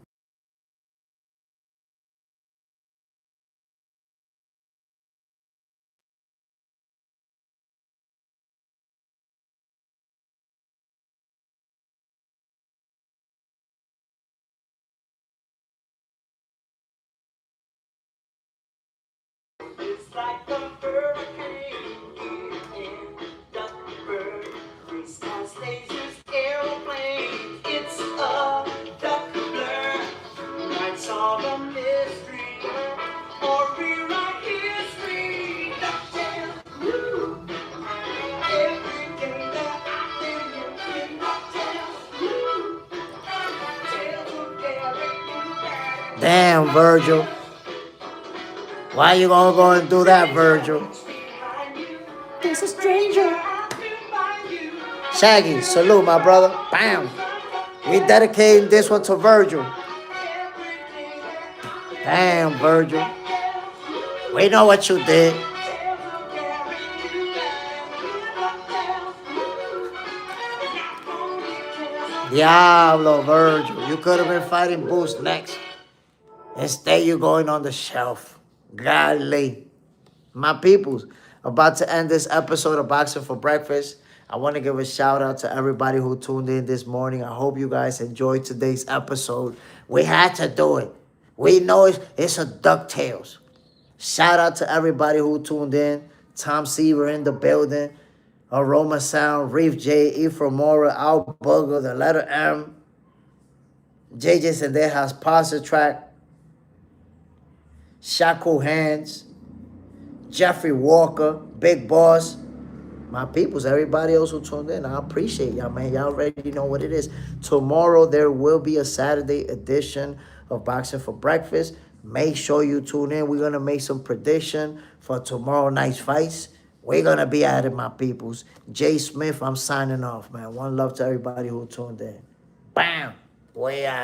It's like a hurricane in Duckburg. Free skies, lasers, aeroplanes. It's a duck blur. Might solve a mystery or rewrite history. DuckTales, woo! Everything that I did in DuckTales, woo! Tales of daring and Damn, Virgil. Why you gonna go and do that, Virgil? There's a stranger. Shaggy, salute, my brother. Bam. We dedicating this one to Virgil. Damn, Virgil. We know what you did. Diablo, Virgil. You could have been fighting Boost next. Instead, you going on the shelf. Golly. My peoples, about to end this episode of Boxing for Breakfast. I want to give a shout out to everybody who tuned in this morning. I hope you guys enjoyed today's episode. We had to do it. We know it's a DuckTales. Shout out to everybody who tuned in. Tom Seaver in the building. Aroma Sound, Reef J, Ephraimora, Al Booger, the letter M. JJ Sendejas, Pasta Track. Shaku Hands. Jeffrey Walker, Big Boss, my peoples, everybody else who tuned in. I appreciate y'all, man. Y'all already know what it is. Tomorrow, there will be a Saturday edition of Boxing for Breakfast. Make sure you tune in. We're going to make some prediction for tomorrow night's fights. We're going to be at it, my peoples. Jay Smith, I'm signing off, man. One love to everybody who tuned in. Bam. Way out.